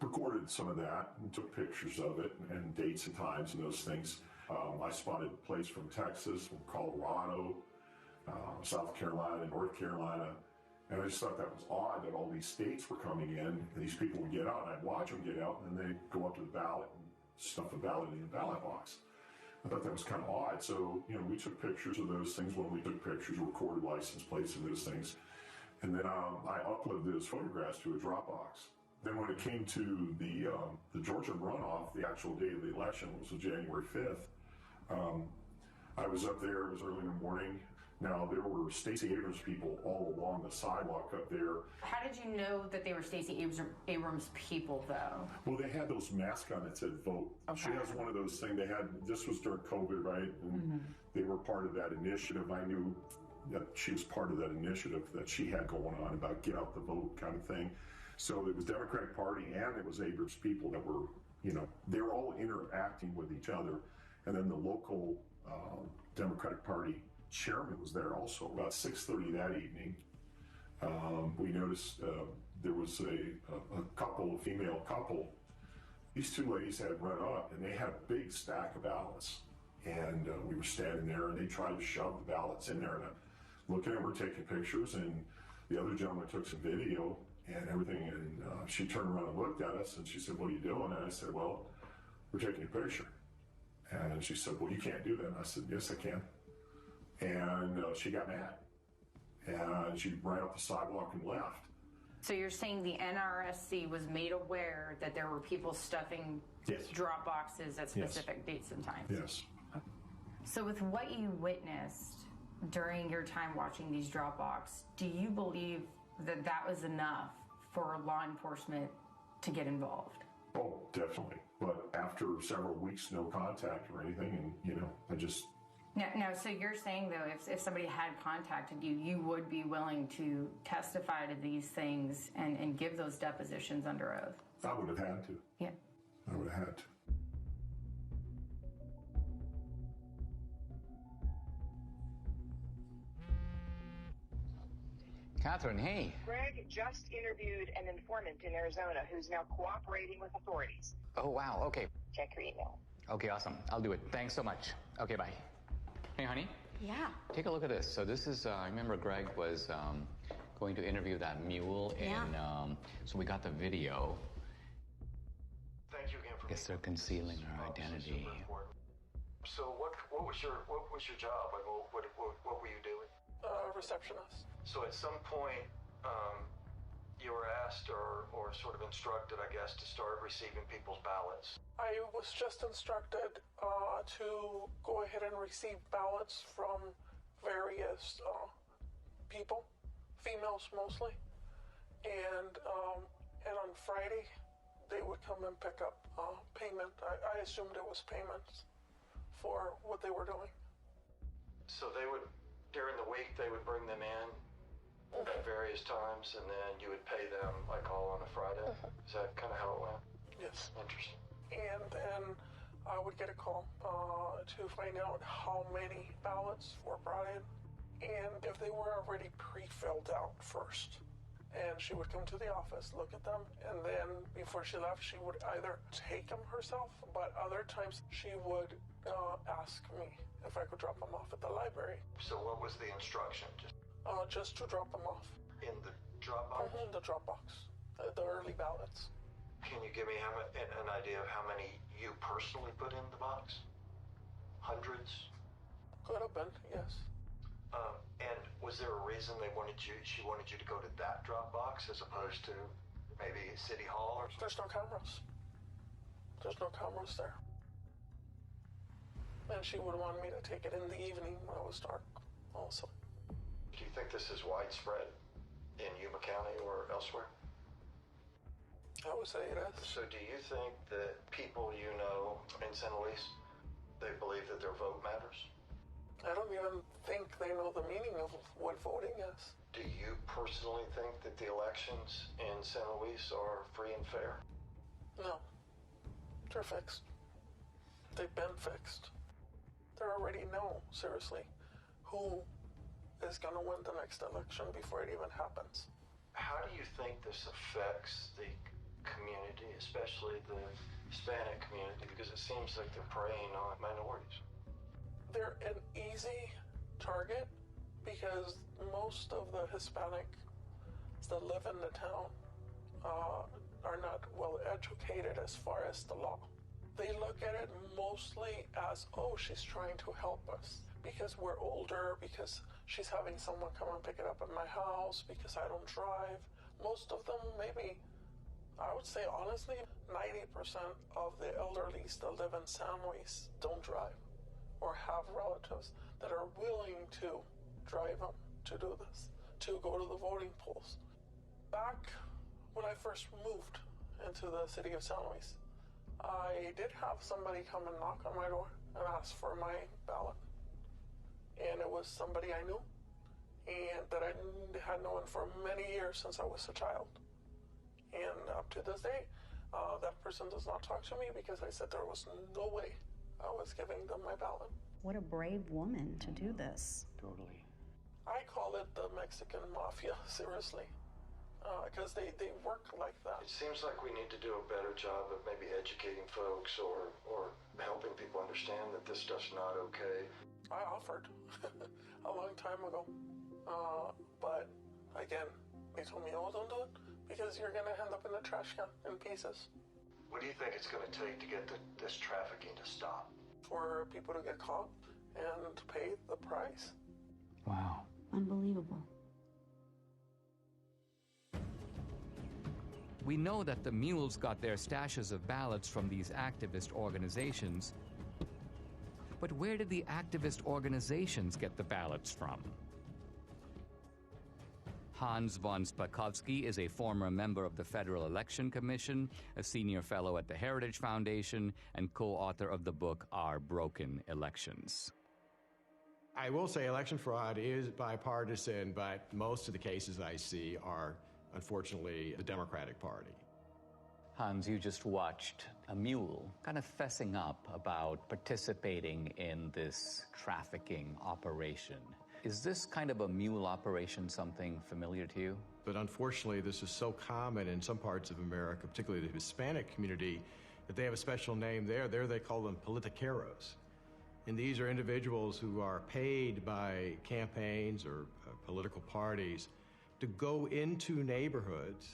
Recorded some of that and took pictures of it and dates and times and those things. I spotted a place from Texas, from Colorado, South Carolina, North Carolina. And I just thought that was odd that all these states were coming in and these people would get out and I'd watch them get out and then they'd go up to the ballot and stuff a ballot in the ballot box. I thought that was kind of odd. So, we took pictures of those things when we took pictures, recorded license plates and those things. And then I uploaded those photographs to a Dropbox. Then when it came to the Georgia runoff, the actual day of the election, which was January 5th, I was up there, it was early in the morning. Now, there were Stacey Abrams people all along the sidewalk up there. How did you know that they were Stacey Abrams people, though? Well, they had those masks on that said vote. Okay. She has one of those things. This was during COVID, right? And they were part of that initiative. I knew that she was part of that initiative that she had going on about get out the vote kind of thing. So it was Democratic Party and it was Abrams people that were, they were all interacting with each other. And then the local Democratic Party chairman was there also. About 6:30 that evening, we noticed there was a female couple. These two ladies had run up and they had a big stack of ballots. And we were standing there and they tried to shove the ballots in there. And I'm looking at her taking pictures, and the other gentleman took some video and everything. And she turned around and looked at us and she said, "What are you doing?" And I said, "Well, we're taking a picture." And she said, "Well, you can't do that." And I said, "Yes, I can." And she got mad. And she ran up the sidewalk and left. So you're saying the NRSC was made aware that there were people stuffing drop boxes at specific dates and times? Yes. So with what you witnessed during your time watching these drop boxes, do you believe that that was enough for law enforcement to get involved? Oh, definitely. But after several weeks, no contact or anything, and, I just... Now, so you're saying, though, if somebody had contacted you, you would be willing to testify to these things and give those depositions under oath? I would have had to. Yeah. I would have had to. Catherine, hey. Greg just interviewed an informant in Arizona who's now cooperating with authorities. Oh, wow. Okay. Check your email. Okay, awesome. I'll do it. Thanks so much. Okay, bye. Hey, honey. Yeah. Take a look at this. So this is, I remember Greg was going to interview that mule, and so we got the video. Thank you again for. I guess they're concealing her identity. So what was your job? Like, what were you doing? Receptionist. So at some point, you were asked or sort of instructed, I guess, to start receiving people's ballots. I was just instructed to go ahead and receive ballots from various people, females mostly, and on Friday they would come and pick up payment. I assumed it was payments for what they were doing. So they would, during the week, they would bring them in at various times, and then you would pay them like all on a Friday. Is that kind of how it went? Yes. Interesting. And then I would get a call to find out how many ballots were brought in and if they were already pre-filled out first. And she would come to the office, look at them, and then before she left, she would either take them herself, but other times she would ask me if I could drop them off at the library. So what was the instruction? Just to drop them off. In the drop box? In the drop box. The early ballots. Can you give me an idea of how many you personally put in the box? Hundreds? Could have been, yes. And was there a reason she wanted you to go to that drop box as opposed to maybe City Hall or something? There's no cameras. There's no cameras there. And she would want me to take it in the evening when it was dark also. Do you think this is widespread in Yuma County or elsewhere? I would say it is. So do you think that people you know in San Luis, they believe that their vote matters? I don't even think they know the meaning of what voting is. Do you personally think that the elections in San Luis are free and fair? No. They're fixed. they've been fixed. They already know, seriously, who is going to win the next election before it even happens. How do you think this affects the community, especially the Hispanic community? Because it seems like they're preying on minorities. They're an easy target because most of the Hispanics that live in the town are not well educated as far as the law. They look at it mostly as, oh, she's trying to help us because we're older, because she's having someone come and pick it up at my house, because I don't drive. Most of them, maybe, I would say honestly, 90% of the elderlies that live in San Luis don't drive or have relatives that are willing to drive them to do this, to go to the voting polls. Back when I first moved into the city of San Luis, I did have somebody come and knock on my door and ask for my ballot. And it was somebody I knew and that I had known for many years since I was a child. And up to this day, that person does not talk to me because I said there was no way I was giving them my ballot. What a brave woman to do this. Totally. I call it the Mexican mafia, seriously. Because they work like that. It seems like we need to do a better job of maybe educating folks or helping people understand that this stuff's not okay. I offered a long time ago. But again, they told me, oh, don't do it because you're going to end up in the trash can in pieces. What do you think it's going to take to get this trafficking to stop? For people to get caught and pay the price. Wow. Unbelievable. We know that the mules got their stashes of ballots from these activist organizations. But where did the activist organizations get the ballots from? Hans von Spakovsky is a former member of the Federal Election Commission, a senior fellow at the Heritage Foundation, and co-author of the book Our Broken Elections. I will say election fraud is bipartisan, but most of the cases I see are, unfortunately, the Democratic Party. Hans, you just watched a mule kind of fessing up about participating in this trafficking operation. Is this kind of a mule operation something familiar to you? But unfortunately, this is so common in some parts of America, particularly the Hispanic community, that they have a special name there. There they call them politiqueros. And these are individuals who are paid by campaigns or political parties to go into neighborhoods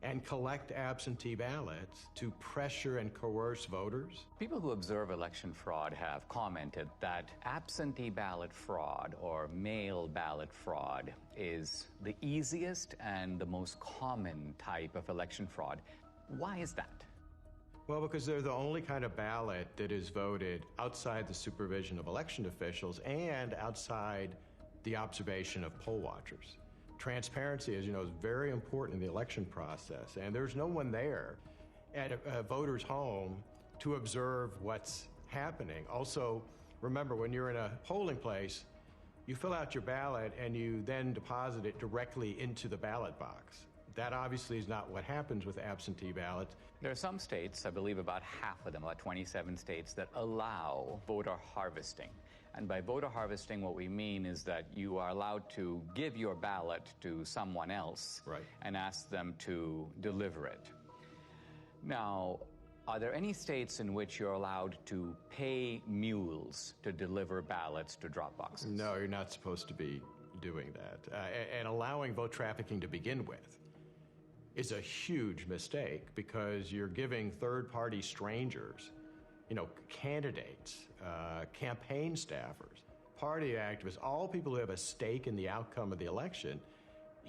and collect absentee ballots to pressure and coerce voters. People who observe election fraud have commented that absentee ballot fraud or mail ballot fraud is the easiest and the most common type of election fraud. Why is that? Well, because they're the only kind of ballot that is voted outside the supervision of election officials and outside the observation of poll watchers. Transparency, as you know, is very important in the election process, and there's no one there at a voter's home to observe what's happening. Also, remember, when you're in a polling place, you fill out your ballot and you then deposit it directly into the ballot box. That obviously is not what happens with absentee ballots. There are some states, I believe about half of them, about 27 states, that allow voter harvesting. And by voter harvesting, what we mean is that you are allowed to give your ballot to someone else and ask them to deliver it. Now, are there any states in which you're allowed to pay mules to deliver ballots to drop boxes? No, you're not supposed to be doing that. And allowing vote trafficking to begin with is a huge mistake because you're giving third-party strangers, you know, candidates, campaign staffers, party activists, all people who have a stake in the outcome of the election,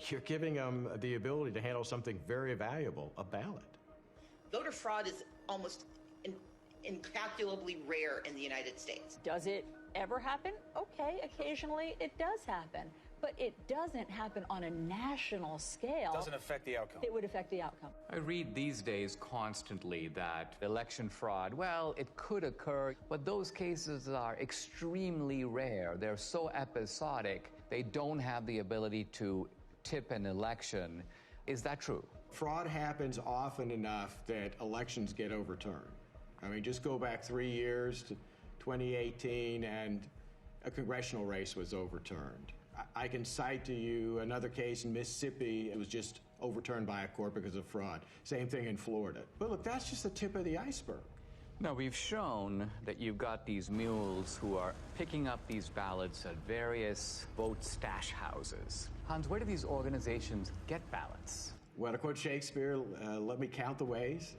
you're giving them the ability to handle something very valuable, a ballot. Voter fraud is almost incalculably rare in the United States. Does it ever happen? Okay, occasionally it does happen. But it doesn't happen on a national scale. It doesn't affect the outcome. It would affect the outcome. I read these days constantly that election fraud, well, it could occur, but those cases are extremely rare. They're so episodic, they don't have the ability to tip an election. Is that true? Fraud happens often enough that elections get overturned. I mean, just go back 3 years to 2018 and a congressional race was overturned. I can cite to you another case in Mississippi. It was just overturned by a court because of fraud. Same thing in Florida. But look, that's just the tip of the iceberg. Now, we've shown that you've got these mules who are picking up these ballots at various vote stash houses. Hans, where do these organizations get ballots? Well, to quote Shakespeare, let me count the ways.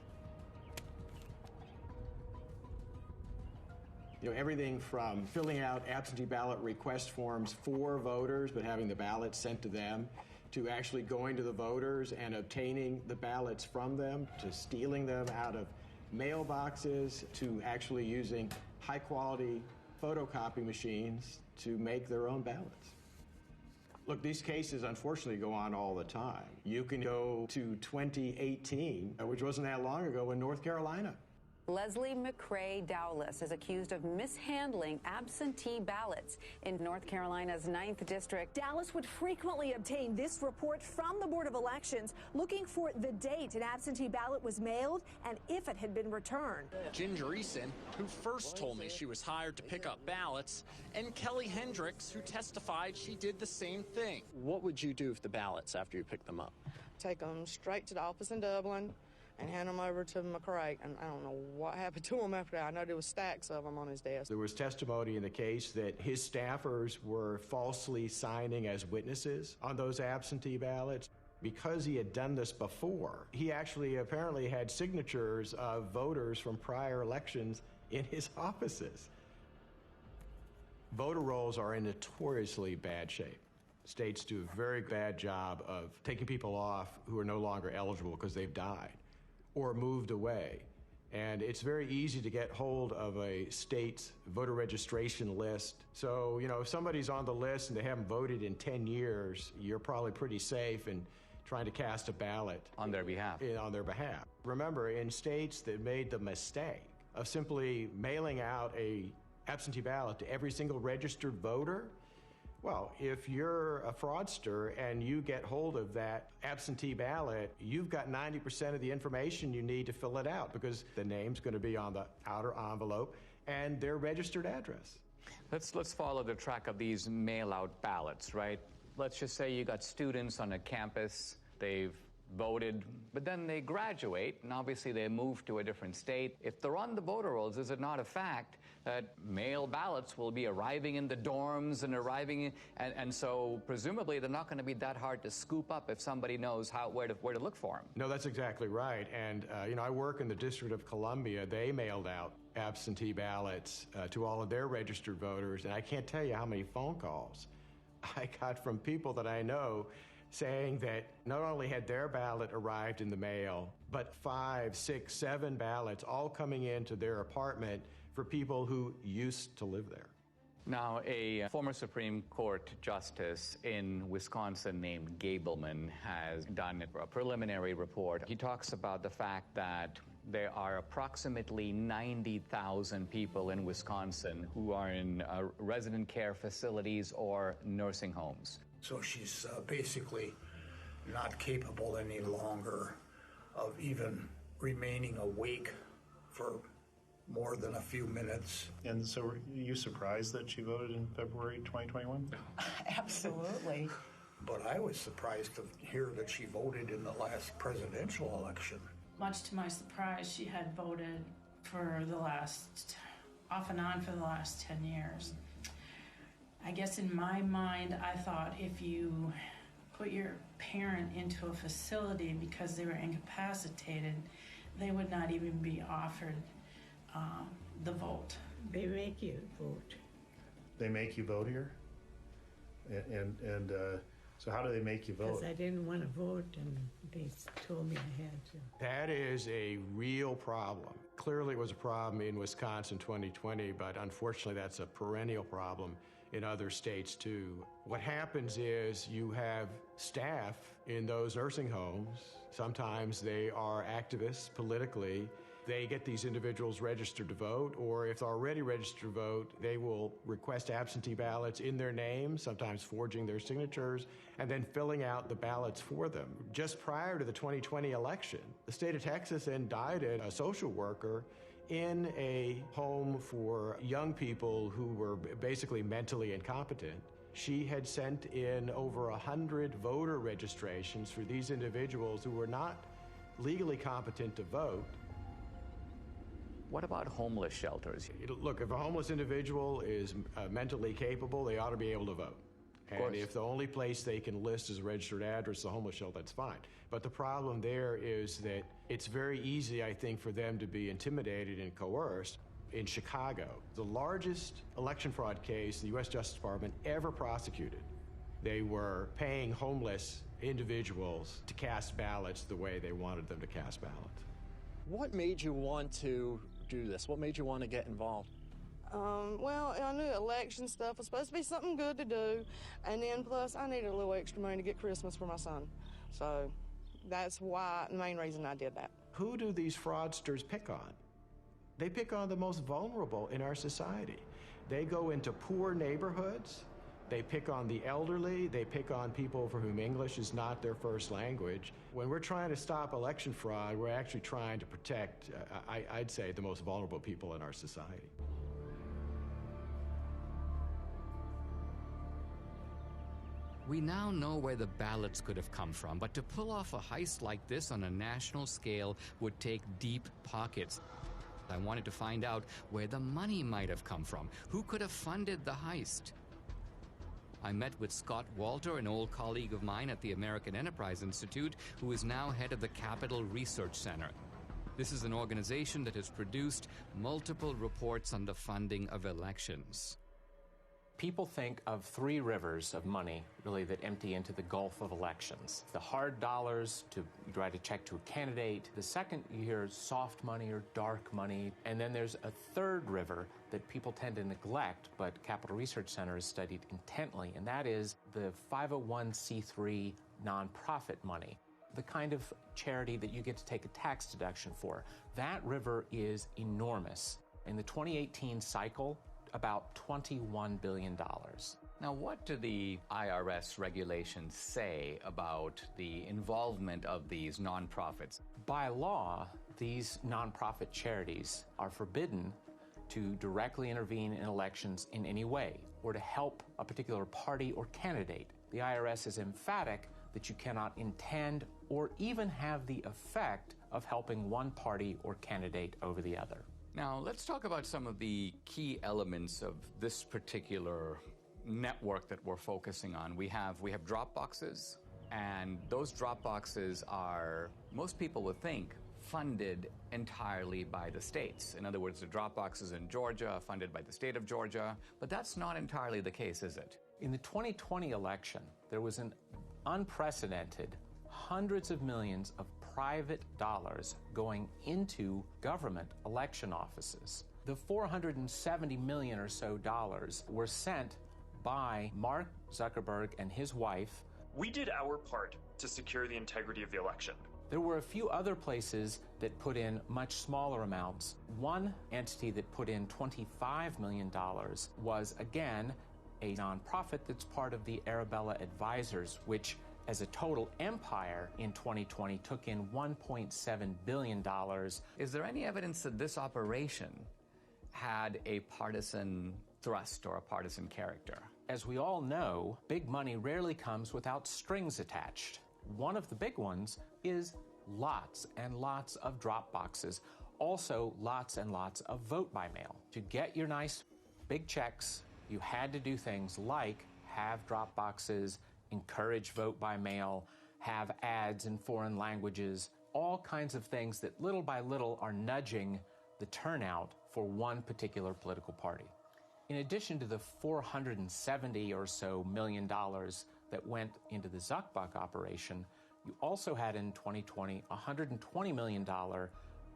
You know, everything from filling out absentee ballot request forms for voters, but having the ballots sent to them, to actually going to the voters and obtaining the ballots from them, to stealing them out of mailboxes, to actually using high-quality photocopy machines to make their own ballots. Look, these cases unfortunately go on all the time. You can go to 2018, which wasn't that long ago, in North Carolina. Leslie McCrae Dowless is accused of mishandling absentee ballots in North Carolina's 9th District. Dowless would frequently obtain this report from the Board of Elections, looking for the date an absentee ballot was mailed and if it had been returned. Ginger Eason, who first told me she was hired to pick up ballots, and Kelly Hendricks, who testified she did the same thing. What would you do with the ballots after you picked them up? Take them straight to the office in Dublin and hand them over to McCrae, and I don't know what happened to him after that. I know there was stacks of them on his desk. There was testimony in the case that his staffers were falsely signing as witnesses on those absentee ballots. Because he had done this before, he actually apparently had signatures of voters from prior elections in his offices. Voter rolls are in notoriously bad shape. States do a very bad job of taking people off who are no longer eligible because they've died or moved away. And it's very easy to get hold of a state's voter registration list. So, you know, if somebody's on the list and they haven't voted in 10 years, you're probably pretty safe in trying to cast a ballot on their behalf. Remember, in states that made the mistake of simply mailing out a absentee ballot to every single registered voter, well, if you're a fraudster and you get hold of that absentee ballot, you've got 90% of the information you need to fill it out because the name's going to be on the outer envelope and their registered address. Let's follow the track of these mail-out ballots, right? Let's just say you got students on a campus, they've voted, but then they graduate, and obviously they move to a different state. If they're on the voter rolls, is it not a fact that mail ballots will be arriving in the dorms and so presumably they're not going to be that hard to scoop up if somebody knows where to look for them? No, that's exactly right. And I work in the District of Columbia. They mailed out absentee ballots to all of their registered voters, and I can't tell you how many phone calls I got from people that I know saying that not only had their ballot arrived in the mail, but 5, 6, 7 ballots all coming into their apartment for people who used to live there. Now, a former Supreme Court justice in Wisconsin named Gableman has done a preliminary report. He talks about the fact that there are approximately 90,000 people in Wisconsin who are in resident care facilities or nursing homes. So she's basically not capable any longer of even remaining awake for more than a few minutes. And so were you surprised that she voted in February 2021? Absolutely. But I was surprised to hear that she voted in the last presidential election. Much to my surprise, she had voted off and on for the last 10 years. I guess in my mind, I thought if you put your parent into a facility because they were incapacitated, they would not even be offered the vote. They make you vote. They make you vote here? And so how do they make you vote? Because I didn't want to vote, and they told me I had to. That is a real problem. Clearly it was a problem in Wisconsin 2020, but unfortunately that's a perennial problem in other states too. What happens is you have staff in those nursing homes. Sometimes they are activists politically. They get these individuals registered to vote, or if they're already registered to vote, they will request absentee ballots in their name, sometimes forging their signatures, and then filling out the ballots for them. Just prior to the 2020 election, the state of Texas indicted a social worker in a home for young people who were basically mentally incompetent. She had sent in over 100 voter registrations for these individuals who were not legally competent to vote. What about homeless shelters? Look, if a homeless individual is mentally capable, they ought to be able to vote. And if the only place they can list as a registered address is a homeless shelter, that's fine. But the problem there is that it's very easy, I think, for them to be intimidated and coerced. In Chicago, the largest election fraud case the U.S. Justice Department ever prosecuted. They were paying homeless individuals to cast ballots the way they wanted them to cast ballots. What made you want to do this? What made you want to get involved? Well, I knew election stuff was supposed to be something good to do, and then plus I needed a little extra money to get Christmas for my son. So that's why, the main reason I did that. Who do these fraudsters pick on? They pick on the most vulnerable in our society. They go into poor neighborhoods, they pick on the elderly, they pick on people for whom English is not their first language. When we're trying to stop election fraud, we're actually trying to protect, I'd say, the most vulnerable people in our society. We now know where the ballots could have come from, but to pull off a heist like this on a national scale would take deep pockets. I wanted to find out where the money might have come from. Who could have funded the heist? I met with Scott Walter, an old colleague of mine at the American Enterprise Institute, who is now head of the Capital Research Center. This is an organization that has produced multiple reports on the funding of elections. People think of three rivers of money, really, that empty into the gulf of elections. The hard dollars to write a check to a candidate. The second you hear is soft money or dark money. And then there's a third river that people tend to neglect, but Capital Research Center has studied intently, and that is the 501c3 nonprofit money, the kind of charity that you get to take a tax deduction for. That river is enormous. In the 2018 cycle, about $21 billion. Now, what do the IRS regulations say about the involvement of these nonprofits? By law, these nonprofit charities are forbidden to directly intervene in elections in any way or to help a particular party or candidate. The IRS is emphatic that you cannot intend or even have the effect of helping one party or candidate over the other. Now, let's talk about some of the key elements of this particular network that we're focusing on. We have drop boxes, and those drop boxes are, most people would think, funded entirely by the states. In other words, the drop boxes in Georgia are funded by the state of Georgia, but that's not entirely the case, is it? In the 2020 election, there was an unprecedented hundreds of millions of private dollars going into government election offices. The $470 million or so dollars were sent by Mark Zuckerberg and his wife. We did our part to secure the integrity of the election. There were a few other places that put in much smaller amounts. One entity that put in $25 million was, again, a nonprofit that's part of the Arabella Advisors, which as a total empire in 2020 took in $1.7 billion. Is there any evidence that this operation had a partisan thrust or a partisan character? As we all know, big money rarely comes without strings attached. One of the big ones is lots and lots of drop boxes. Also, lots and lots of vote by mail. To get your nice big checks, you had to do things like have drop boxes, encourage vote by mail, have ads in foreign languages, all kinds of things that little by little are nudging the turnout for one particular political party. In addition to the $470 or so million that went into the Zuckbuck operation, you also had in 2020 a $120 million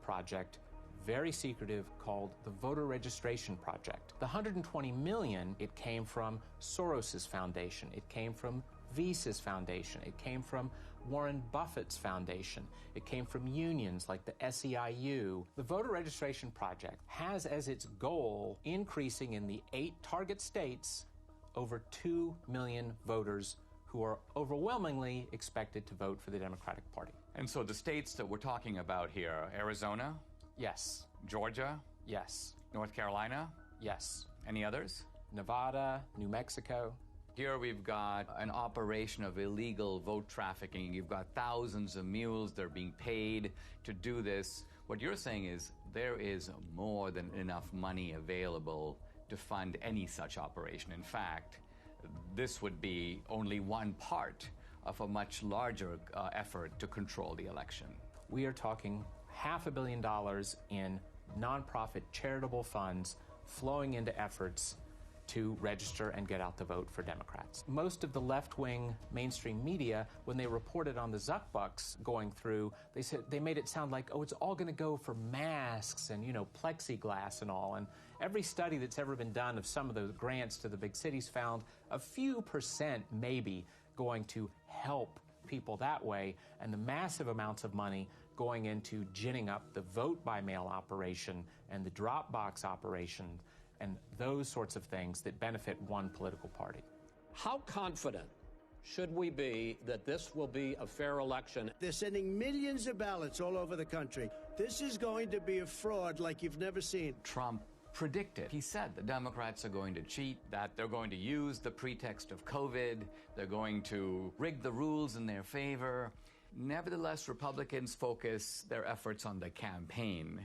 project, very secretive, called the Voter Registration Project. The $120 million, it came from Soros's foundation, it came from Visa's foundation, it came from Warren Buffett's foundation, it came from unions like the SEIU. The Voter Registration Project has as its goal increasing in the 8 target states over 2 million voters who are overwhelmingly expected to vote for the Democratic Party. And so the states that we're talking about here, Arizona? Yes. Georgia? Yes. North Carolina? Yes. Any others? Nevada, New Mexico. Here we've got an operation of illegal vote trafficking. You've got thousands of mules. They're being paid to do this. What you're saying is there is more than enough money available to fund any such operation. In fact, this would be only one part of a much larger effort to control the election. We are talking $500 million in nonprofit charitable funds flowing into efforts to register and get out the vote for Democrats. Most of the left-wing mainstream media, when they reported on the Zuck bucks going through, they made it sound like, oh, it's all going to go for masks and, plexiglass and all. And every study that's ever been done of some of the grants to the big cities found a few percent maybe going to help people that way, and the massive amounts of money going into ginning up the vote-by-mail operation and the drop box operation and those sorts of things that benefit one political party. How confident should we be that this will be a fair election? They're sending millions of ballots all over the country. This is going to be a fraud like you've never seen. Trump predicted. He said the Democrats are going to cheat, that they're going to use the pretext of COVID, they're going to rig the rules in their favor. Nevertheless, Republicans focus their efforts on the campaign,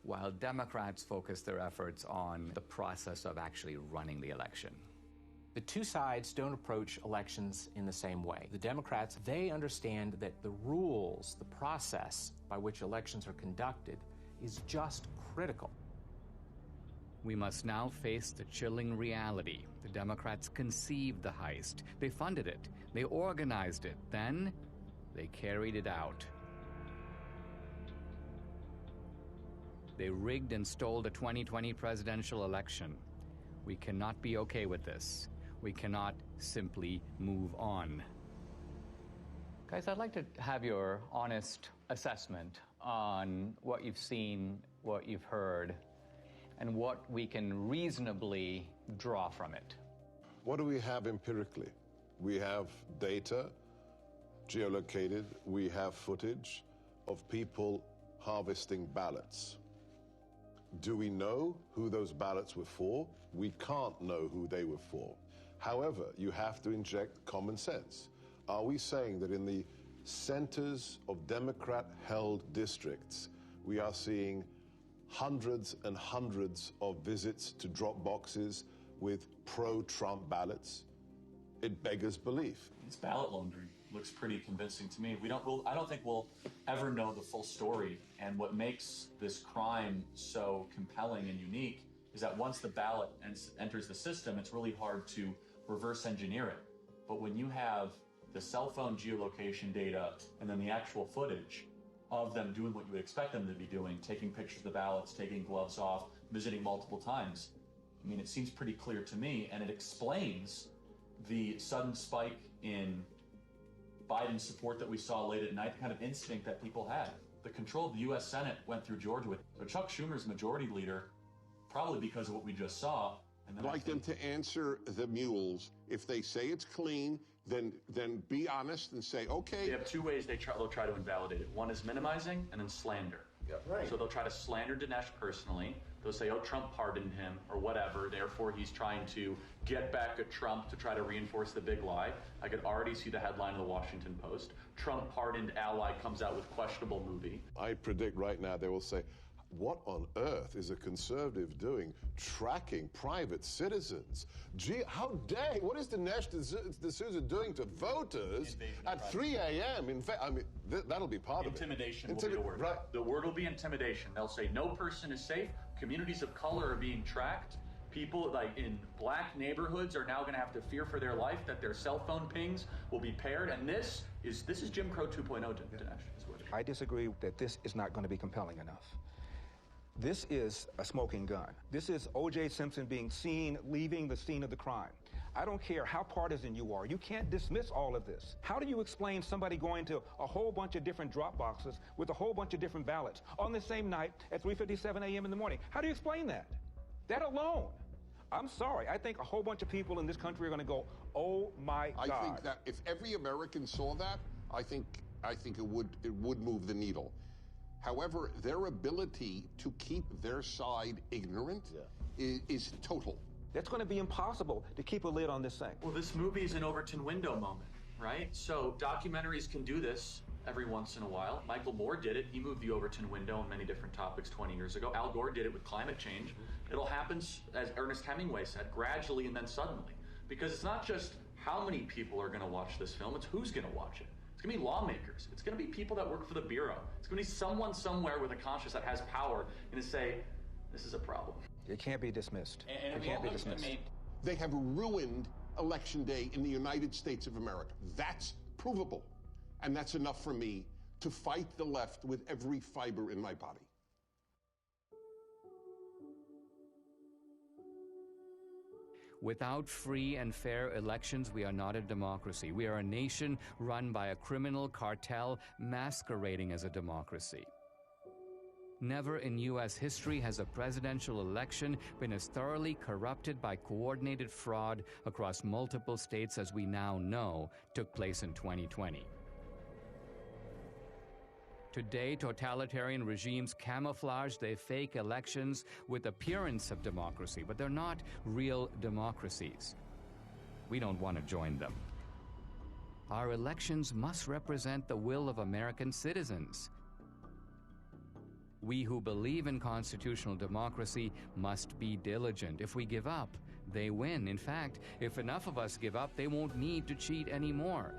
while Democrats focus their efforts on the process of actually running the election. The two sides don't approach elections in the same way. The Democrats, they understand that the rules, the process by which elections are conducted is just critical. We must now face the chilling reality. The Democrats conceived the heist. They funded it. They organized it. Then they carried it out. They rigged and stole the 2020 presidential election. We cannot be okay with this. We cannot simply move on. Guys, I'd like to have your honest assessment on what you've seen, what you've heard, and what we can reasonably draw from it. What do we have empirically? We have data, geolocated. We have footage of people harvesting ballots. Do we know who those ballots were for? We can't know who they were for. However, you have to inject common sense. Are we saying that in the centers of Democrat-held districts, we are seeing hundreds and hundreds of visits to drop boxes with pro-Trump ballots? It beggars belief. It's ballot laundering. Looks pretty convincing to me. I don't think we'll ever know the full story. And what makes this crime so compelling and unique is that once the ballot enters the system, it's really hard to reverse engineer it. But when you have the cell phone geolocation data and then the actual footage of them doing what you would expect them to be doing, taking pictures of the ballots, taking gloves off, visiting multiple times, I mean, it seems pretty clear to me, and it explains the sudden spike in Biden's support that we saw late at night, the kind of instinct that people had. The control of the U.S. Senate went through Georgia with Chuck Schumer's majority leader, probably because of what we just saw. And then I'd like them to answer the mules. If they say it's clean, then be honest and say, okay. They have two ways they'll try to invalidate it. One is minimizing and then slander. Yep. Right. So they'll try to slander Dinesh personally. They'll say, oh, Trump pardoned him or whatever. Therefore, he's trying to get back at Trump to try to reinforce the big lie. I could already see the headline of the Washington Post. Trump pardoned ally comes out with questionable movie. I predict right now they will say, what on earth is a conservative doing tracking private citizens? Gee, how dare, what is Dinesh D'Souza doing to voters at 3 a.m.? In fact, I mean, that'll be part of it. Intimidation will be the word. Right. The word will be intimidation. They'll say no person is safe. Communities of color are being tracked. People like in black neighborhoods are now going to have to fear for their life that their cell phone pings will be paired. And this is Jim Crow 2.0, Dinesh. I disagree that this is not going to be compelling enough. This is a smoking gun. This is O.J. Simpson being seen leaving the scene of the crime. I don't care how partisan you are. You can't dismiss all of this. How do you explain somebody going to a whole bunch of different drop boxes with a whole bunch of different ballots on the same night at 3:57 a.m. in the morning? How do you explain that? That alone. I'm sorry. I think a whole bunch of people in this country are going to go, oh my God. I think that if every American saw that, I think it would move the needle. However, their ability to keep their side ignorant is total. It's going to be impossible to keep a lid on this thing. Well, this movie is an Overton window moment, right? So documentaries can do this every once in a while. Michael Moore did it. He moved the Overton window on many different topics 20 years ago. Al Gore did it with climate change. It'll happen, as Ernest Hemingway said, gradually and then suddenly. Because it's not just how many people are going to watch this film, it's who's going to watch it. It's going to be lawmakers. It's going to be people that work for the Bureau. It's going to be someone somewhere with a conscience that has power and to say, this is a problem. It can't be dismissed. It can't be dismissed. They have ruined Election Day in the United States of America. That's provable. And that's enough for me to fight the left with every fiber in my body. Without free and fair elections, we are not a democracy. We are a nation run by a criminal cartel masquerading as a democracy. Never in U.S. history has a presidential election been as thoroughly corrupted by coordinated fraud across multiple states as we now know took place in 2020. Today, totalitarian regimes camouflage their fake elections with appearance of democracy, but they're not real democracies. We don't want to join them. Our elections must represent the will of American citizens. We who believe in constitutional democracy must be diligent. If we give up, they win. In fact, if enough of us give up, they won't need to cheat anymore.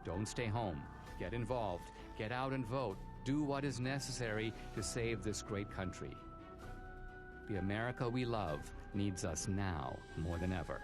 Don't stay home. Get involved. Get out and vote. Do what is necessary to save this great country. The America we love needs us now more than ever.